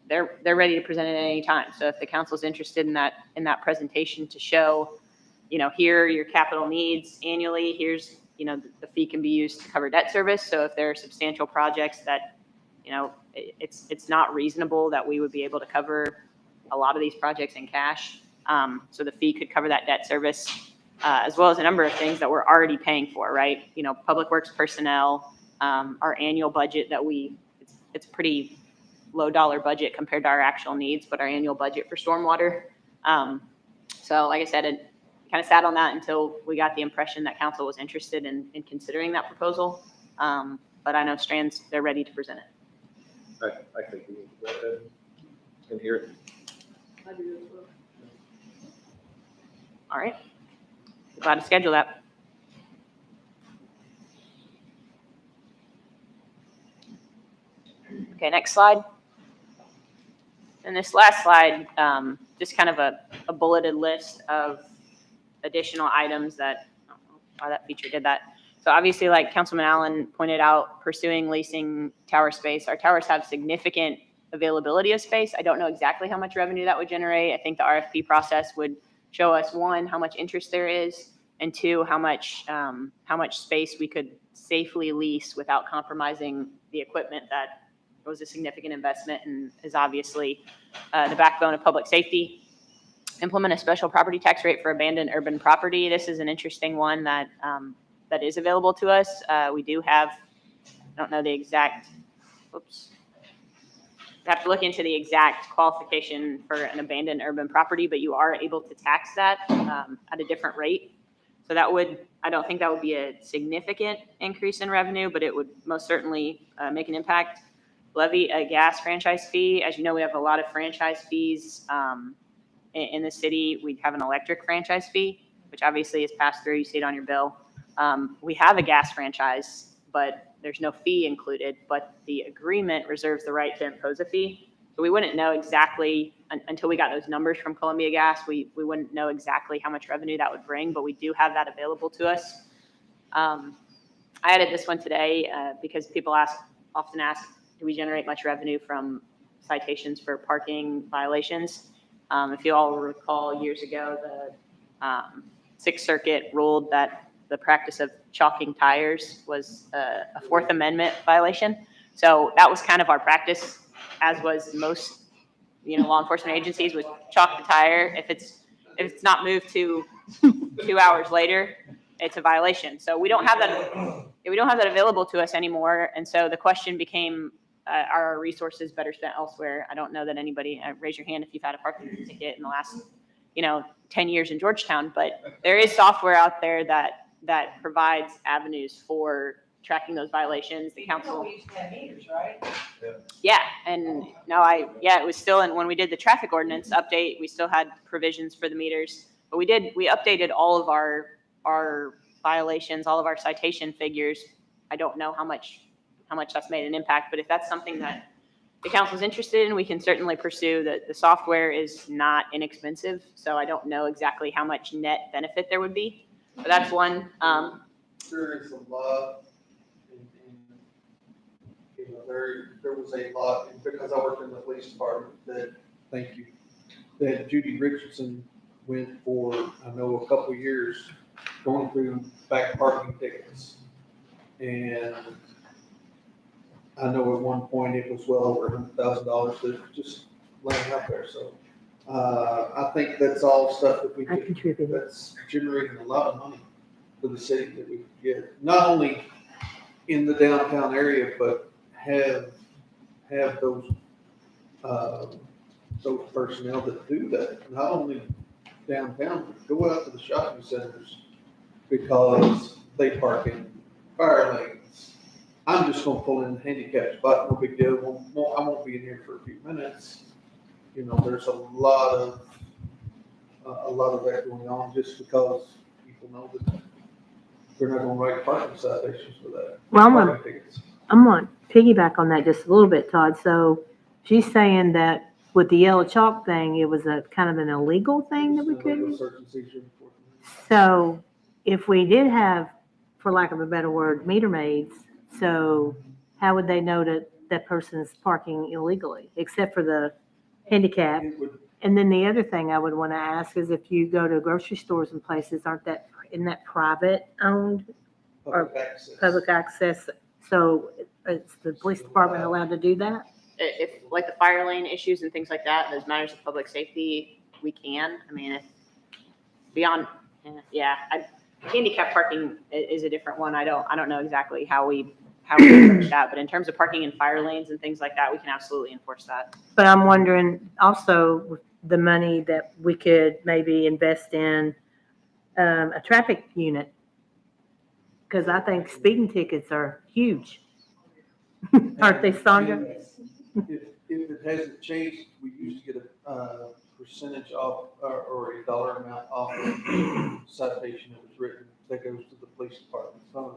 they're ready to present it at any time. So if the council's interested in that presentation to show, here are your capital needs annually, here's, the fee can be used to cover debt service. So if there are substantial projects that, it's not reasonable that we would be able to cover a lot of these projects in cash. So the fee could cover that debt service, as well as a number of things that we're already paying for, right? Public Works personnel, our annual budget that it's pretty low dollar budget compared to our actual needs, but our annual budget for stormwater. So like I said, it kind of sat on that until we got the impression that council was interested in considering that proposal. But I know Strand's, they're ready to present it. I think we need to go ahead and hear it. I do as well. All right. Glad to schedule that. Okay, next slide. And this last slide, just kind of a bulleted list of additional items that, I don't know why that feature did that. So obviously, like Councilman Allen pointed out, pursuing leasing tower space, our towers have significant availability of space. I don't know exactly how much revenue that would generate. I think the RFP process would show us, one, how much interest there is, and two, how much space we could safely lease without compromising the equipment that was a significant investment and is obviously the backbone of public safety. Implement a special property tax rate for abandoned urban property. This is an interesting one that is available to us. We do have, I don't know the exact, oops. I have to look into the exact qualification for an abandoned urban property, but you are able to tax that at a different rate. So I don't think that would be a significant increase in revenue, but it would most certainly make an impact. Levy a gas franchise fee. As you know, we have a lot of franchise fees in the city. We have an electric franchise fee, which obviously is passed through. You see it on your bill. We have a gas franchise, but there's no fee included, but the agreement reserves the right to impose a fee. So we wouldn't know exactly until we got those numbers from Columbia Gas. We wouldn't know exactly how much revenue that would bring, but we do have that available to us. I added this one today because people often ask, do we generate much revenue from citations for parking violations? If you all recall, years ago, the Sixth Circuit ruled that the practice of chalking tires was a Fourth Amendment violation. So that was kind of our practice, as was most, law enforcement agencies, would chalk the tire. If it's not moved to 2 hours later, it's a violation. So we don't have that available to us anymore. And so the question became, are our resources better spent elsewhere? I don't know that anybody, raise your hand if you've had a parking ticket in the last, 10 years in Georgetown, but there is software out there that provides avenues for tracking those violations. The council. We used to have meters, right? Yeah, and no, it was still when we did the traffic ordinance update, we still had provisions for the meters, but we updated all of our violations, all of our citation figures. I don't know how much that's made an impact, but if that's something that the council's interested in, we can certainly pursue. The software is not inexpensive, so I don't know exactly how much net benefit there would be. But that's one. There is a lot, there was a lot, because I worked in the police department, that thank you, that Judy Richardson went for, I know, a couple of years going through back parking tickets. And I know at one point it was well over $100,000 that just laying out there, so. I think that's all stuff that we I could, contributed. that's generating a lot of money for the city that we could get. Not only in the downtown area, but have those personnel that do that, not only downtown, but go out to the shopping centers because they park in fire lanes. I'm just gonna pull in the handicap spot, no big deal, I won't be in here for a few minutes. You know, there's a lot of that going on just because people know that they're not gonna write parking citations for that. Well, Parking tickets. I'm going to piggyback on that just a little bit, Todd. So she's saying that with the yellow chalk thing, it was a kind of an illegal thing that we It's illegal couldn't. search and seizure enforcement. So if we did have, for lack of a better word, meter maids, so how would they know that that person's parking illegally, except for the handicap? It would, And then the other thing I would want to ask is if you go to grocery stores and places, isn't that private owned, public access. public access? So is the police department allowed to do that? If, like the fire lane issues and things like that, those matters of public safety, we can. I mean, if beyond, handicap parking is a different one. I don't know exactly how we approach that, but in terms of parking in fire lanes and things like that, we can absolutely enforce that. But I'm wondering also with the money that we could maybe invest in a traffic unit. Because I think speeding tickets are huge. Aren't they, Sandra? If it hasn't changed, we used to get a percentage off or a dollar amount off the citation that was written that goes to the police department fund.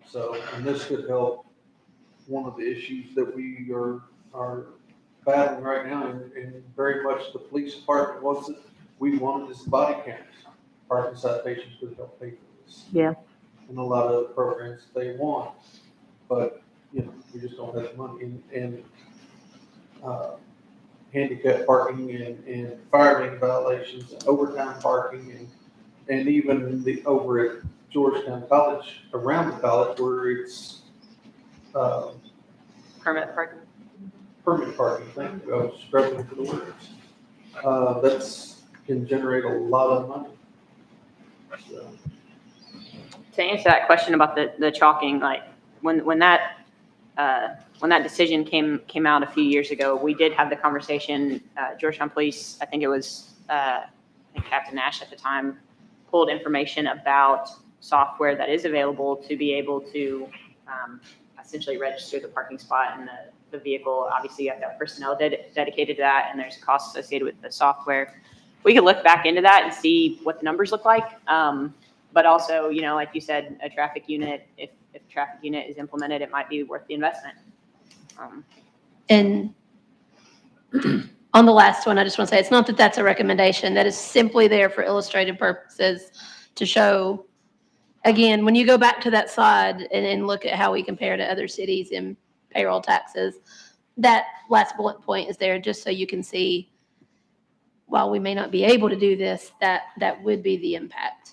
So, and this could help one of the issues that we are battling right now, and very much the police department wants it. We wanted this body cameras. Parking citations could help pay for this. Yeah. And a lot of the programs they want, but, you know, we just don't have the money. And handicap parking and fire lane violations, and overtime parking, and even over at Georgetown College, around the college where it's Permit parking. permit parking, thank you, I was struggling for the words. That's can generate a lot of money. So, To answer that question about the chalking, like when that decision came out a few years ago, we did have the conversation. Georgetown Police, I think it was Captain Nash at the time, pulled information about software that is available to be able to essentially register the parking spot and the vehicle. Obviously, you have to have personnel dedicated to that, and there's a cost associated with the software. We could look back into that and see what the numbers look like. But also, you know, like you said, a traffic unit, if a traffic unit is implemented, it might be worth the investment. And on the last one, I just want to say, it's not that that's a recommendation. That is simply there for illustrative purposes to show, again, when you go back to that slide and look at how we compare to other cities in payroll taxes, that last bullet point is there just so you can see, while we may not be able to do this, that would be the impact.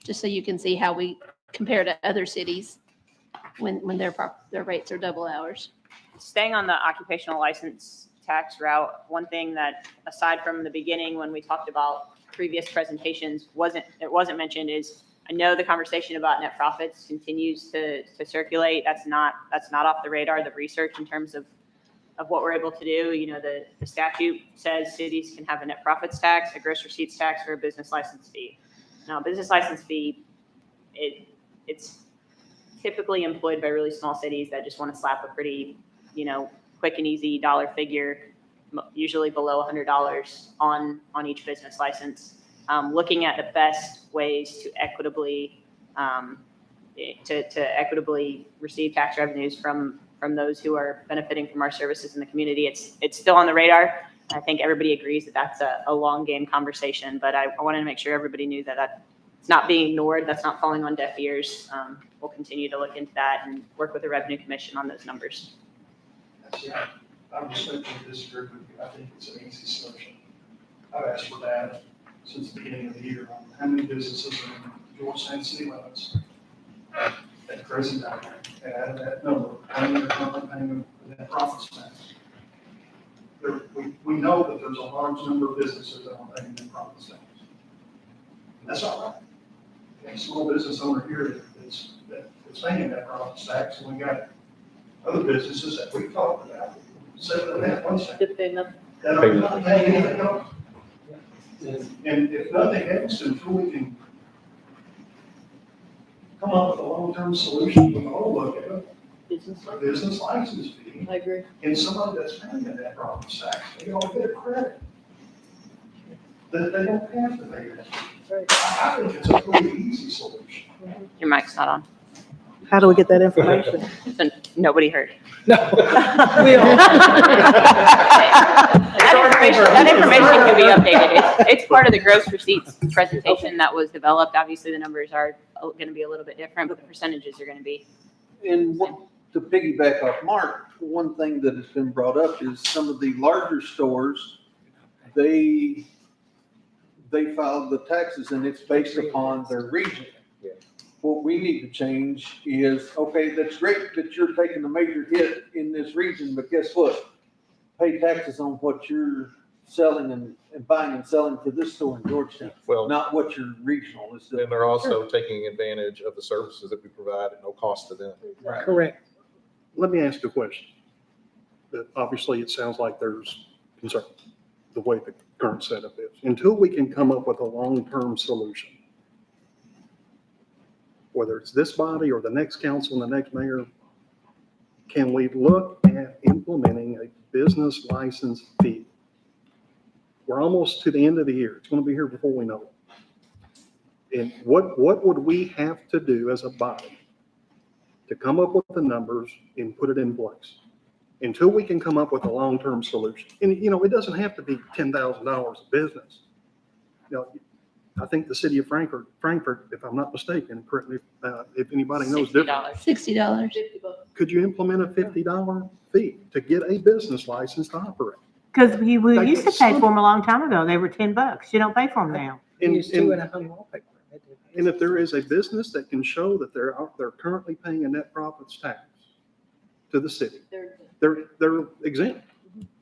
Just so you can see how we compare to other cities when their rates are double ours. Staying on the occupational license tax route, one thing that, aside from the beginning when we talked about previous presentations, wasn't mentioned is, I know the conversation about net profits continues to circulate. That's not off the radar. The research in terms of what we're able to do, you know, the statute says cities can have a net profits tax, a gross receipts tax, or a business license fee. Now, business license fee, it's typically employed by really small cities that just want to slap a pretty, you know, quick and easy dollar figure, usually below $100 on each business license. Looking at the best ways to equitably receive tax revenues from those who are benefiting from our services in the community. It's still on the radar. I think everybody agrees that that's a long game conversation, but I wanted to make sure everybody knew that it's not being ignored. That's not falling on deaf ears. We'll continue to look into that and work with the Revenue Commission on those numbers. I respectfully disagree with you. I think it's an easy solution. I've asked for data since the beginning of the year on how many businesses are in Georgetown city limits at present time. And out of that number, how many are currently paying that profit tax? We know that there's a large number of businesses that are paying that profit tax. That's not right. We have a small business owner here that's paying that profit tax, and we got other businesses that we've talked about, 7.5%. Did they not? That are not paying anything else. And if nothing else, until we can come up with a long-term solution, we all look at a business license fee, I agree. and somebody that's paying that profit tax, they all get a credit. That they don't have to pay that. Right. I think it's a pretty easy solution. Your mic's not on. How do we get that information? So nobody heard. We all. That information can be updated. It's part of the gross receipts presentation that was developed. Obviously, the numbers are going to be a little bit different, but the percentages are going to be. And to piggyback off Mark, one thing that has been brought up is some of the larger stores, they file the taxes and it's based upon their region. What we need to change is, okay, that's great that you're taking a major hit in this region, but guess what? Pay taxes on what you're selling and buying and selling to this store in Georgetown, Well, not what your regional is doing. and they're also taking advantage of the services that we provide at no cost to them. Right. Correct. Let me ask you a question. But obviously, it sounds like there's concern, the way the current setup is. Until we can come up with a long-term solution, whether it's this body or the next council and the next mayor, can we look at implementing a business license fee? We're almost to the end of the year. It's going to be here before we know it. And what would we have to do as a body to come up with the numbers and put it in place until we can come up with a long-term solution? And, it doesn't have to be $10,000 a business. I think the city of Frankfurt, if I'm not mistaken, correct me if anybody knows different. $60. $50. Could you implement a $50 fee to get a business license to operate? Because we used to pay for them a long time ago. They were $10. You don't pay for them now. And if there is a business that can show that they're currently paying a net profits tax to the city, they're exempt.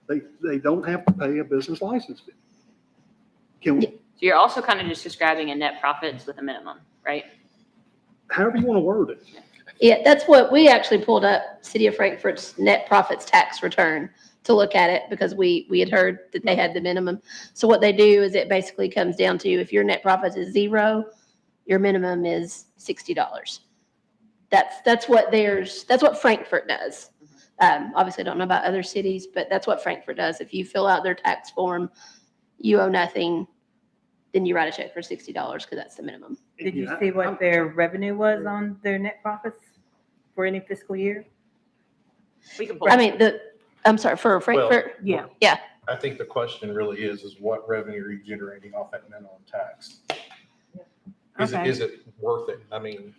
They don't have to pay a business license fee. Can we? So you're also kind of just describing a net profits with a minimum, right? However you want to word it. Yeah, that's what we actually pulled up, City of Frankfurt's net profits tax return to look at it because we had heard that they had the minimum. So what they do is it basically comes down to if your net profits is $0, your minimum is $60. That's what Frankfurt does. Obviously, I don't know about other cities, but that's what Frankfurt does. If you fill out their tax form, you owe nothing, then you write a check for $60 because that's the minimum. Did you see what their revenue was on their net profits for any fiscal year? We can pull. I mean, I'm sorry, for Frankfurt, Yeah. I think the question really is what revenue are you generating off that minimum tax? Okay. Is it worth it? I mean,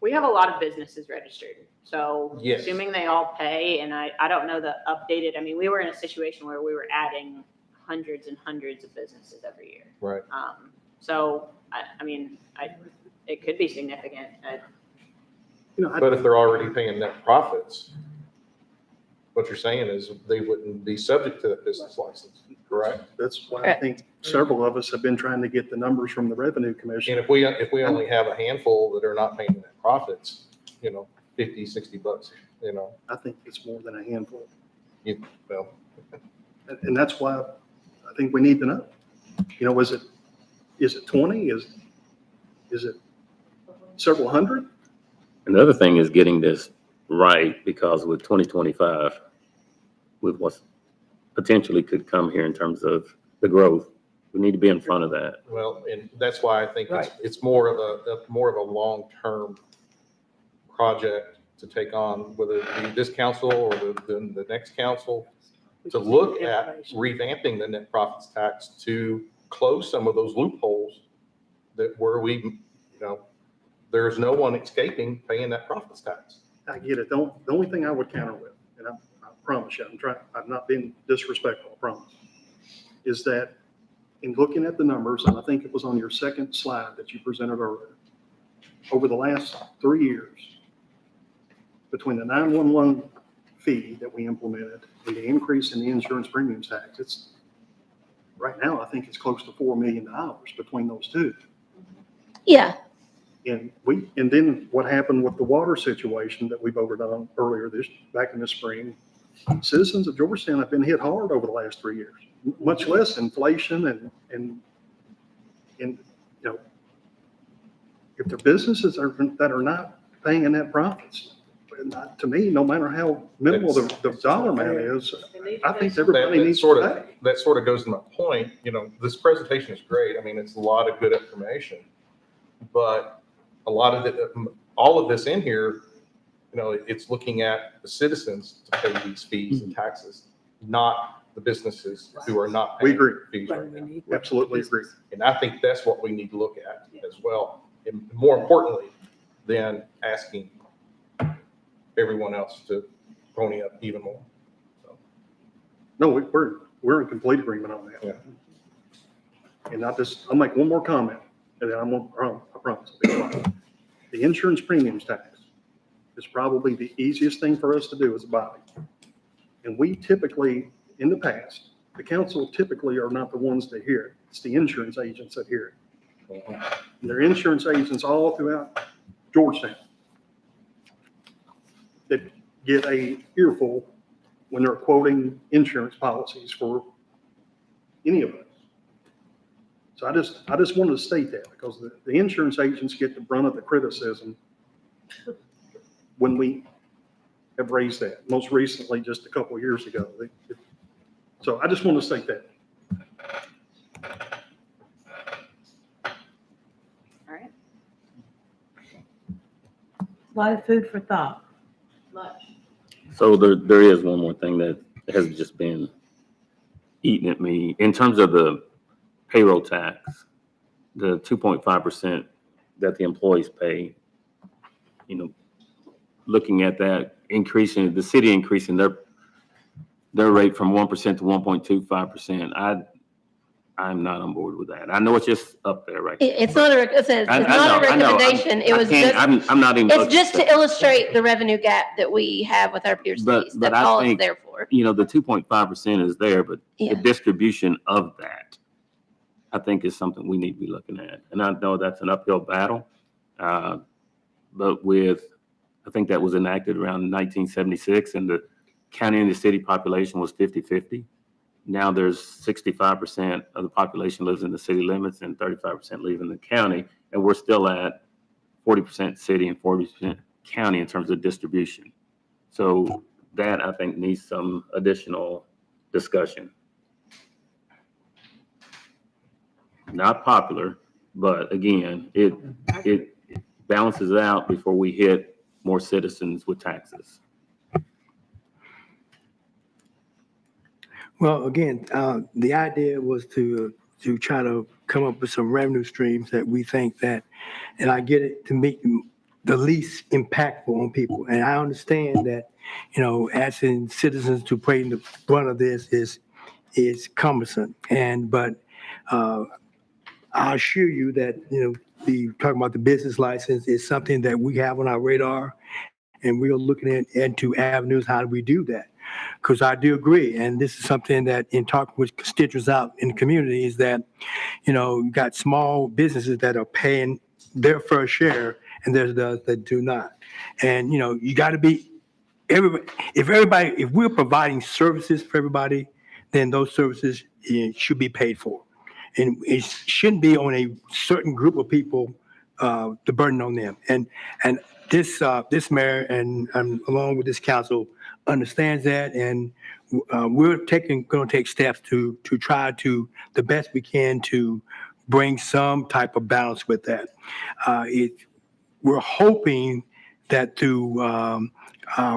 We have a lot of businesses registered, so Yes. assuming they all pay, and I don't know the updated, I mean, we were in a situation where we were adding hundreds and hundreds of businesses every year. right. So, it could be significant. But if they're already paying net profits, what you're saying is they wouldn't be subject to that business license, correct? That's why I think several of us have been trying to get the numbers from the Revenue Commission. And if we only have a handful that are not paying net profits, $50, $60, I think it's more than a handful. well, And that's why I think we need to know. Is it 20? Is it several hundred? Another thing is getting this right, because with 2025, with what potentially could come here in terms of the growth, we need to be in front of that. well, and that's why I think it's more of a long-term project to take on, whether it be this council or the next council, to look at revamping the net profits tax to close some of those loopholes where there's no one escaping paying that profits tax. I get it. The only thing I would counter with, and I promise you, I've not been disrespectful, I promise, is that in looking at the numbers, and I think it was on your second slide that you presented earlier, over the last 3 years, between the 911 fee that we implemented and the increase in the insurance premium tax, it's, right now, I think it's close to $4 million between those two. Yeah, And then what happened with the water situation that we voted on earlier back in the spring, citizens of Georgetown have been hit hard over the last 3 years, much less inflation and you know, if their businesses that are not paying in net profits, to me, no matter how minimal the dollar amount is, I think everybody needs to pay. That sort of goes to my point, this presentation is great. I mean, it's a lot of good information, but a lot of all of this in here, it's looking at the citizens to pay these fees and taxes, not the businesses who are not We paying agree. fees right now. Absolutely agree. And I think that's what we need to look at as well. And more importantly than asking everyone else to pony up even more. So, No, we're in complete agreement on that. Yeah. And I'll make one more comment, and then I promise. I'll be quiet. The insurance premiums tax is probably the easiest thing for us to do as a body. And we typically, in the past, the council typically are not the ones that hear it. It's the insurance agents that hear it. And there are insurance agents all throughout Georgetown that get a earful when they're quoting insurance policies for any of us. So I just wanted to state that because the insurance agents get the brunt of the criticism when we have raised that, most recently just a couple of years ago. So I just want to state that. All right. A lot of food for thought. Much. So there is one more thing that has just been eating at me in terms of the payroll tax, the 2.5% that the employees pay. Looking at that increasing, the city increasing their rate from 1% to 1.25%. I'm not on board with that. I know it's just up there, right? it's not a, it's I not a know. recommendation. It I was can't- just, I'm not even. it's just to illustrate the revenue gap that we have with our peer But- cities. but That's I all it's think- there for. The 2.5% is there, but Yeah. the distribution of that, I think is something we need to be looking at. And I know that's an uphill battle. But I think that was enacted around 1976 and the county and the city population was 50-50. Now there's 65% of the population lives in the city limits and 35% live in the county. And we're still at 40% city and 40% county in terms of distribution. So that I think needs some additional discussion. Not popular, but again, it balances out before we hit more citizens with taxes. Well, again, the idea was to try to come up with some revenue streams that we think that, and I get it, to make the least impactful on people. And I understand that, asking citizens to pay the brunt of this is cumbersome. But I assure you that, talking about the business license is something that we have on our radar, and we are looking into avenues, how do we do that? Because I do agree, and this is something that in talking with constituents out in the community is that, you got small businesses that are paying their fair share, and there's those that do not. And, you got to be, if we're providing services for everybody, then those services should be paid for. And it shouldn't be on a certain group of people, the burden on them. And this mayor and along with this council understands that, and we're going to take steps to try to the best we can to bring some type of balance with that. We're hoping that through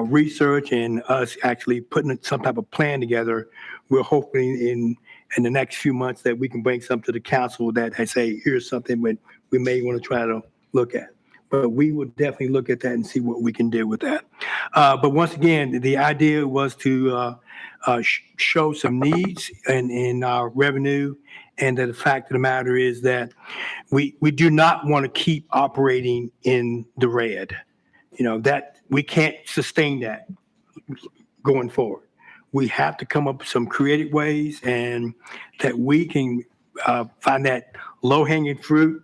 research and us actually putting some type of plan together, we're hoping in the next few months that we can bring something to the council that I say, here's something we may want to try to look at. but we will definitely look at that and see what we can do with that. But once again, the idea was to show some needs in our revenue, and that the fact of the matter is that we do not want to keep operating in the red. You know, that we can't sustain that going forward. We have to come up with some creative ways and that we can find that low-hanging fruit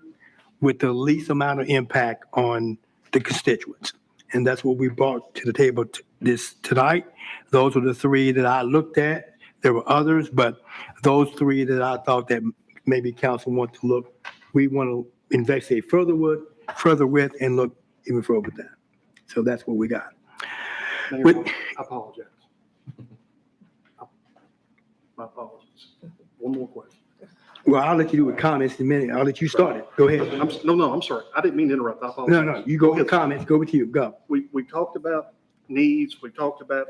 with the least amount of impact on the constituents. And that's what we brought to the table tonight. Those were the three that I looked at. There were others, but those three that I thought that maybe council want to look, we want to investigate further with, and look even further with that. So that's what we got. Mayor, With- I apologize. My apologies. One more question. Well, I'll let you do with comments in a minute. I'll let you start it. Go ahead. I'm sorry. I didn't mean to interrupt. I apologize. No, you go with comments. Go with you. Go. We talked about needs, we talked about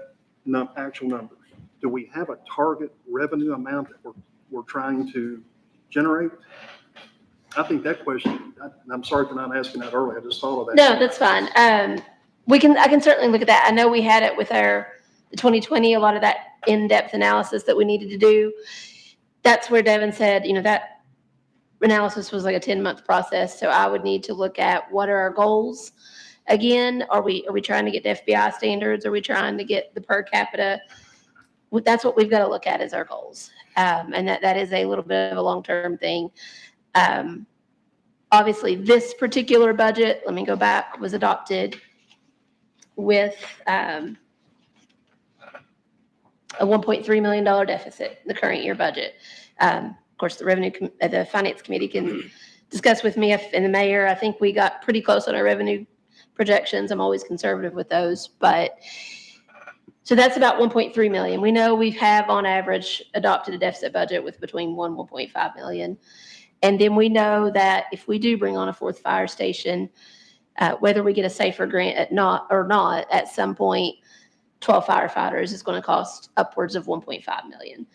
actual numbers. Do we have a target revenue amount that we're trying to generate? I think that question, I'm sorry for not asking that earlier, I just thought of that. No, that's fine. I can certainly look at that. I know we had it with the 2020, a lot of that in-depth analysis that we needed to do. That's where Devin said, that analysis was like a 10-month process. So I would need to look at what are our goals. Again, are we trying to get to FBI standards? Are we trying to get the per capita? That's what we've got to look at as our goals. And that is a little bit of a long-term thing. Obviously, this particular budget, let me go back, was adopted with a $1.3 million deficit, the current year budget. Of course, the Finance Committee can discuss with me and the mayor. I think we got pretty close on our revenue projections. I'm always conservative with those, but so that's about 1.3 million. We know we have on average adopted a deficit budget with between 1.5 million. And then we know that if we do bring on a fourth fire station, whether we get a safer grant or not, at some point, 12 firefighters is going to cost upwards of 1.5 million.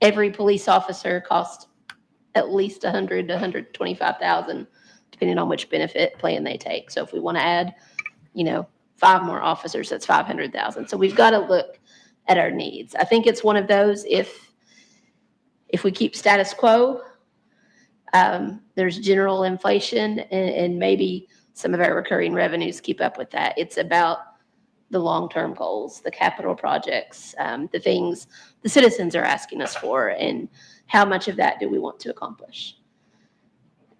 Every police officer costs at least 100 to 125,000, depending on which benefit plan they take. So if we want to add, 5 more officers, that's 500,000. So we've got to look at our needs. I think it's one of those, if we keep status quo, there's general inflation and maybe some of our recurring revenues keep up with that. It's about the long-term goals, the capital projects, the things the citizens are asking us for, and how much of that do we want to accomplish.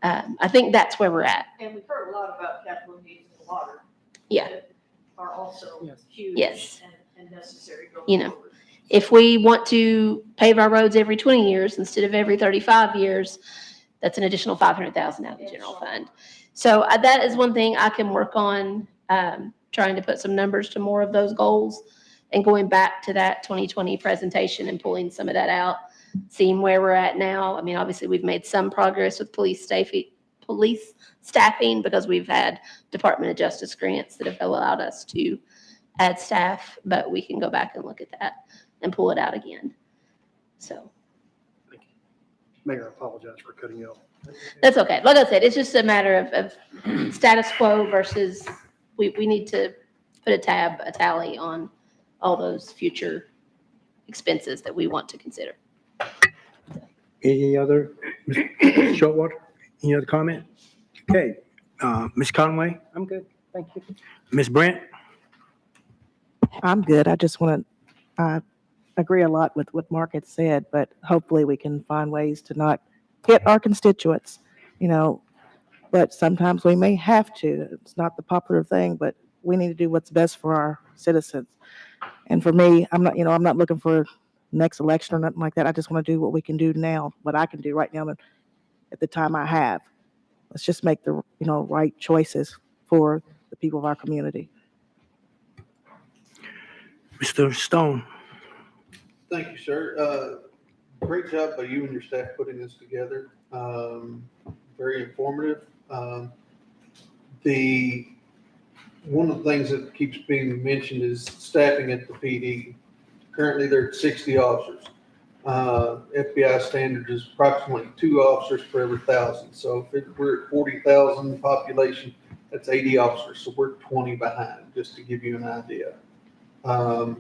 I think that's where we're at. And we've heard a lot about capital needs in water. Yeah. That are also huge Yes. and necessary going forward. If we want to pave our roads every 20 years instead of every 35 years, that's an additional 500,000 out of the general fund. So that is one thing I can work on, trying to put some numbers to more of those goals and going back to that 2020 presentation and pulling some of that out, seeing where we're at now. I mean, obviously we've made some progress with police staffing because we've had Department of Justice grants that have allowed us to add staff, but we can go back and look at that and pull it out again. So. Thank you. Mayor, I apologize for cutting you off. That's okay. Like I said, it's just a matter of status quo versus we need to put a tally on all those future expenses that we want to consider. Any other, Mr. Shortwater? Any other comment? Okay, Ms. Conway, I'm good. Thank you. Ms. Brent? I'm good. I just want to agree a lot with what Mark had said, but hopefully we can find ways to not hit our constituents, but sometimes we may have to. It's not the popular thing, but we need to do what's best for our citizens. And for me, I'm not looking for next election or nothing like that. I just want to do what we can do now, what I can do right now at the time I have. Let's just make the, right choices for the people of our community. Mr. Stone? Thank you, sir. Great job by you and your staff putting this together. Very informative. One of the things that keeps being mentioned is staffing at the PD. Currently, there are 60 officers. FBI standard is approximately 2 officers for every 1,000. So if we're at 40,000 population, that's 80 officers. So we're 20 behind, just to give you an idea. As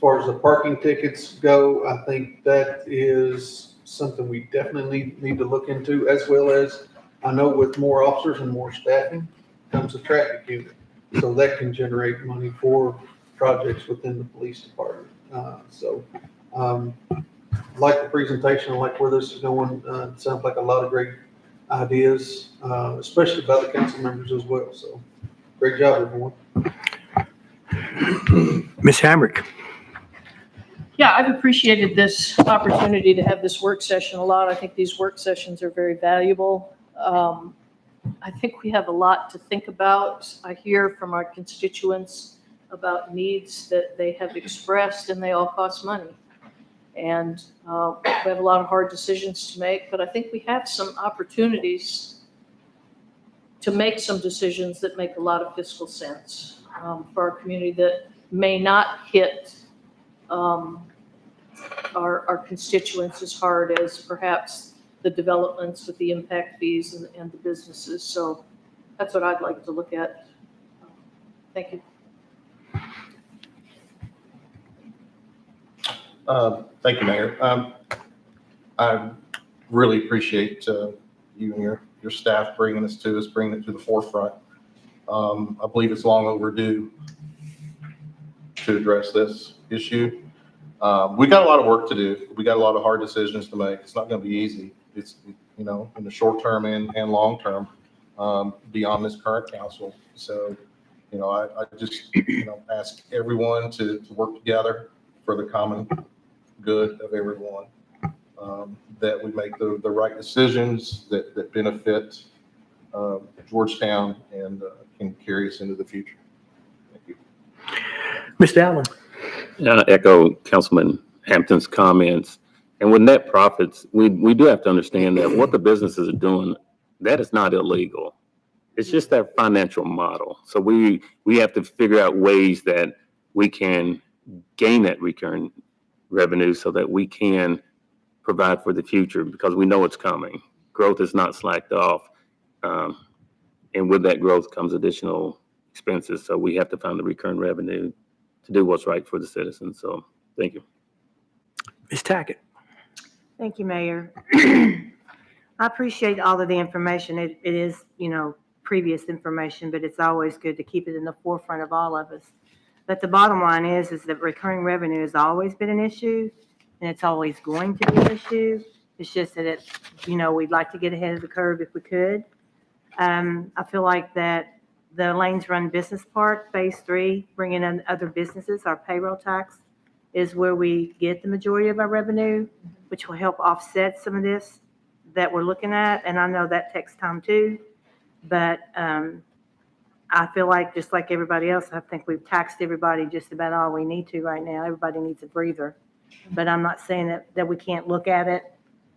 far as the parking tickets go, I think that is something we definitely need to look into, as well as, I know with more officers and more staffing comes a traffic unit. So that can generate money for projects within the police department. I like the presentation, I like where this is going. It sounds like a lot of great ideas, especially by the council members as well. So great job, everyone. Ms. Hamrick. Yeah, I've appreciated this opportunity to have this work session a lot. I think these work sessions are very valuable. I think we have a lot to think about. I hear from our constituents about needs that they have expressed, and they all cost money. And we have a lot of hard decisions to make, but I think we have some opportunities to make some decisions that make a lot of fiscal sense for our community that may not hit our constituents as hard as perhaps the developments with the impact fees and the businesses. So that's what I'd like to look at. Thank you. Thank you, Mayor. I really appreciate you and your staff bringing this to us, bringing it to the forefront. I believe it's long overdue to address this issue. We got a lot of work to do. We got a lot of hard decisions to make. It's not going to be easy. It's, in the short term and long term, beyond this current council. So, I just, ask everyone to work together for the common good of everyone, that we make the right decisions that benefit Georgetown and can carry us into the future. Thank you. Mr. Allen. Echo Councilman Hampton's comments. And with net profits, we do have to understand that what the businesses are doing, that is not illegal. It's just their financial model. So we have to figure out ways that we can gain that recurring revenue so that we can provide for the future, because we know it's coming. Growth is not slacked off. And with that growth comes additional expenses. So we have to find the recurring revenue to do what's right for the citizens. So thank you. Ms. Tackett. Thank you, Mayor. I appreciate all of the information. It is, previous information, but it's always good to keep it in the forefront of all of us. But the bottom line is that recurring revenue has always been an issue, and it's always going to be an issue. It's just that we'd like to get ahead of the curve if we could. I feel like that the Lanes Run Business Park, Phase 3, bringing in other businesses, our payroll tax, is where we get the majority of our revenue, which will help offset some of this that we're looking at. And I know that takes time too, but I feel like, just like everybody else, I think we've taxed everybody just about all we need to right now. Everybody needs a breather. But I'm not saying that we can't look at it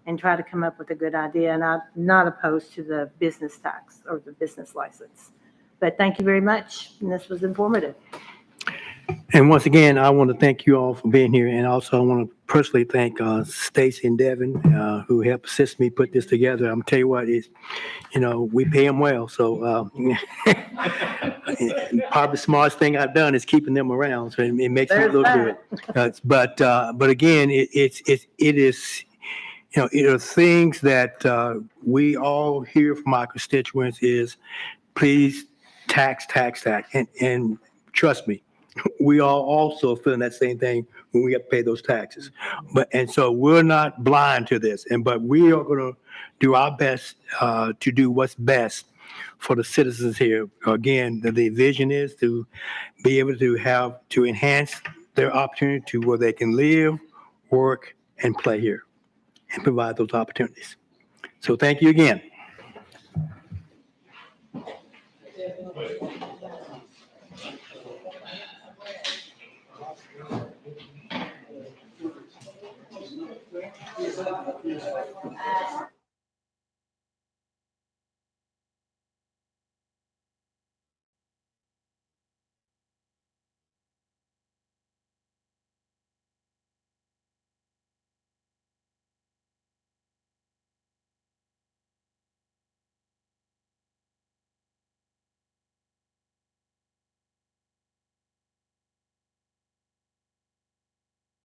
and try to come up with a good idea. And I'm not opposed to the business tax or the business license. But thank you very much. And this was informative. And once again, I want to thank you all for being here. And also I want to personally thank Stacy and Devin, who helped assist me put this together. I'm tell you what, we pay them well. So probably the smartest thing I've done is keeping them around. So it makes me look good. But again, it is, it are things that we all hear from our constituents is, please tax. And trust me, we all also feeling that same thing when we have to pay those taxes. And so we're not blind to this, but we are going to do our best to do what's best for the citizens here. Again, the vision is to be able to enhance their opportunity to where they can live, work, and play here and provide those opportunities. So thank you again.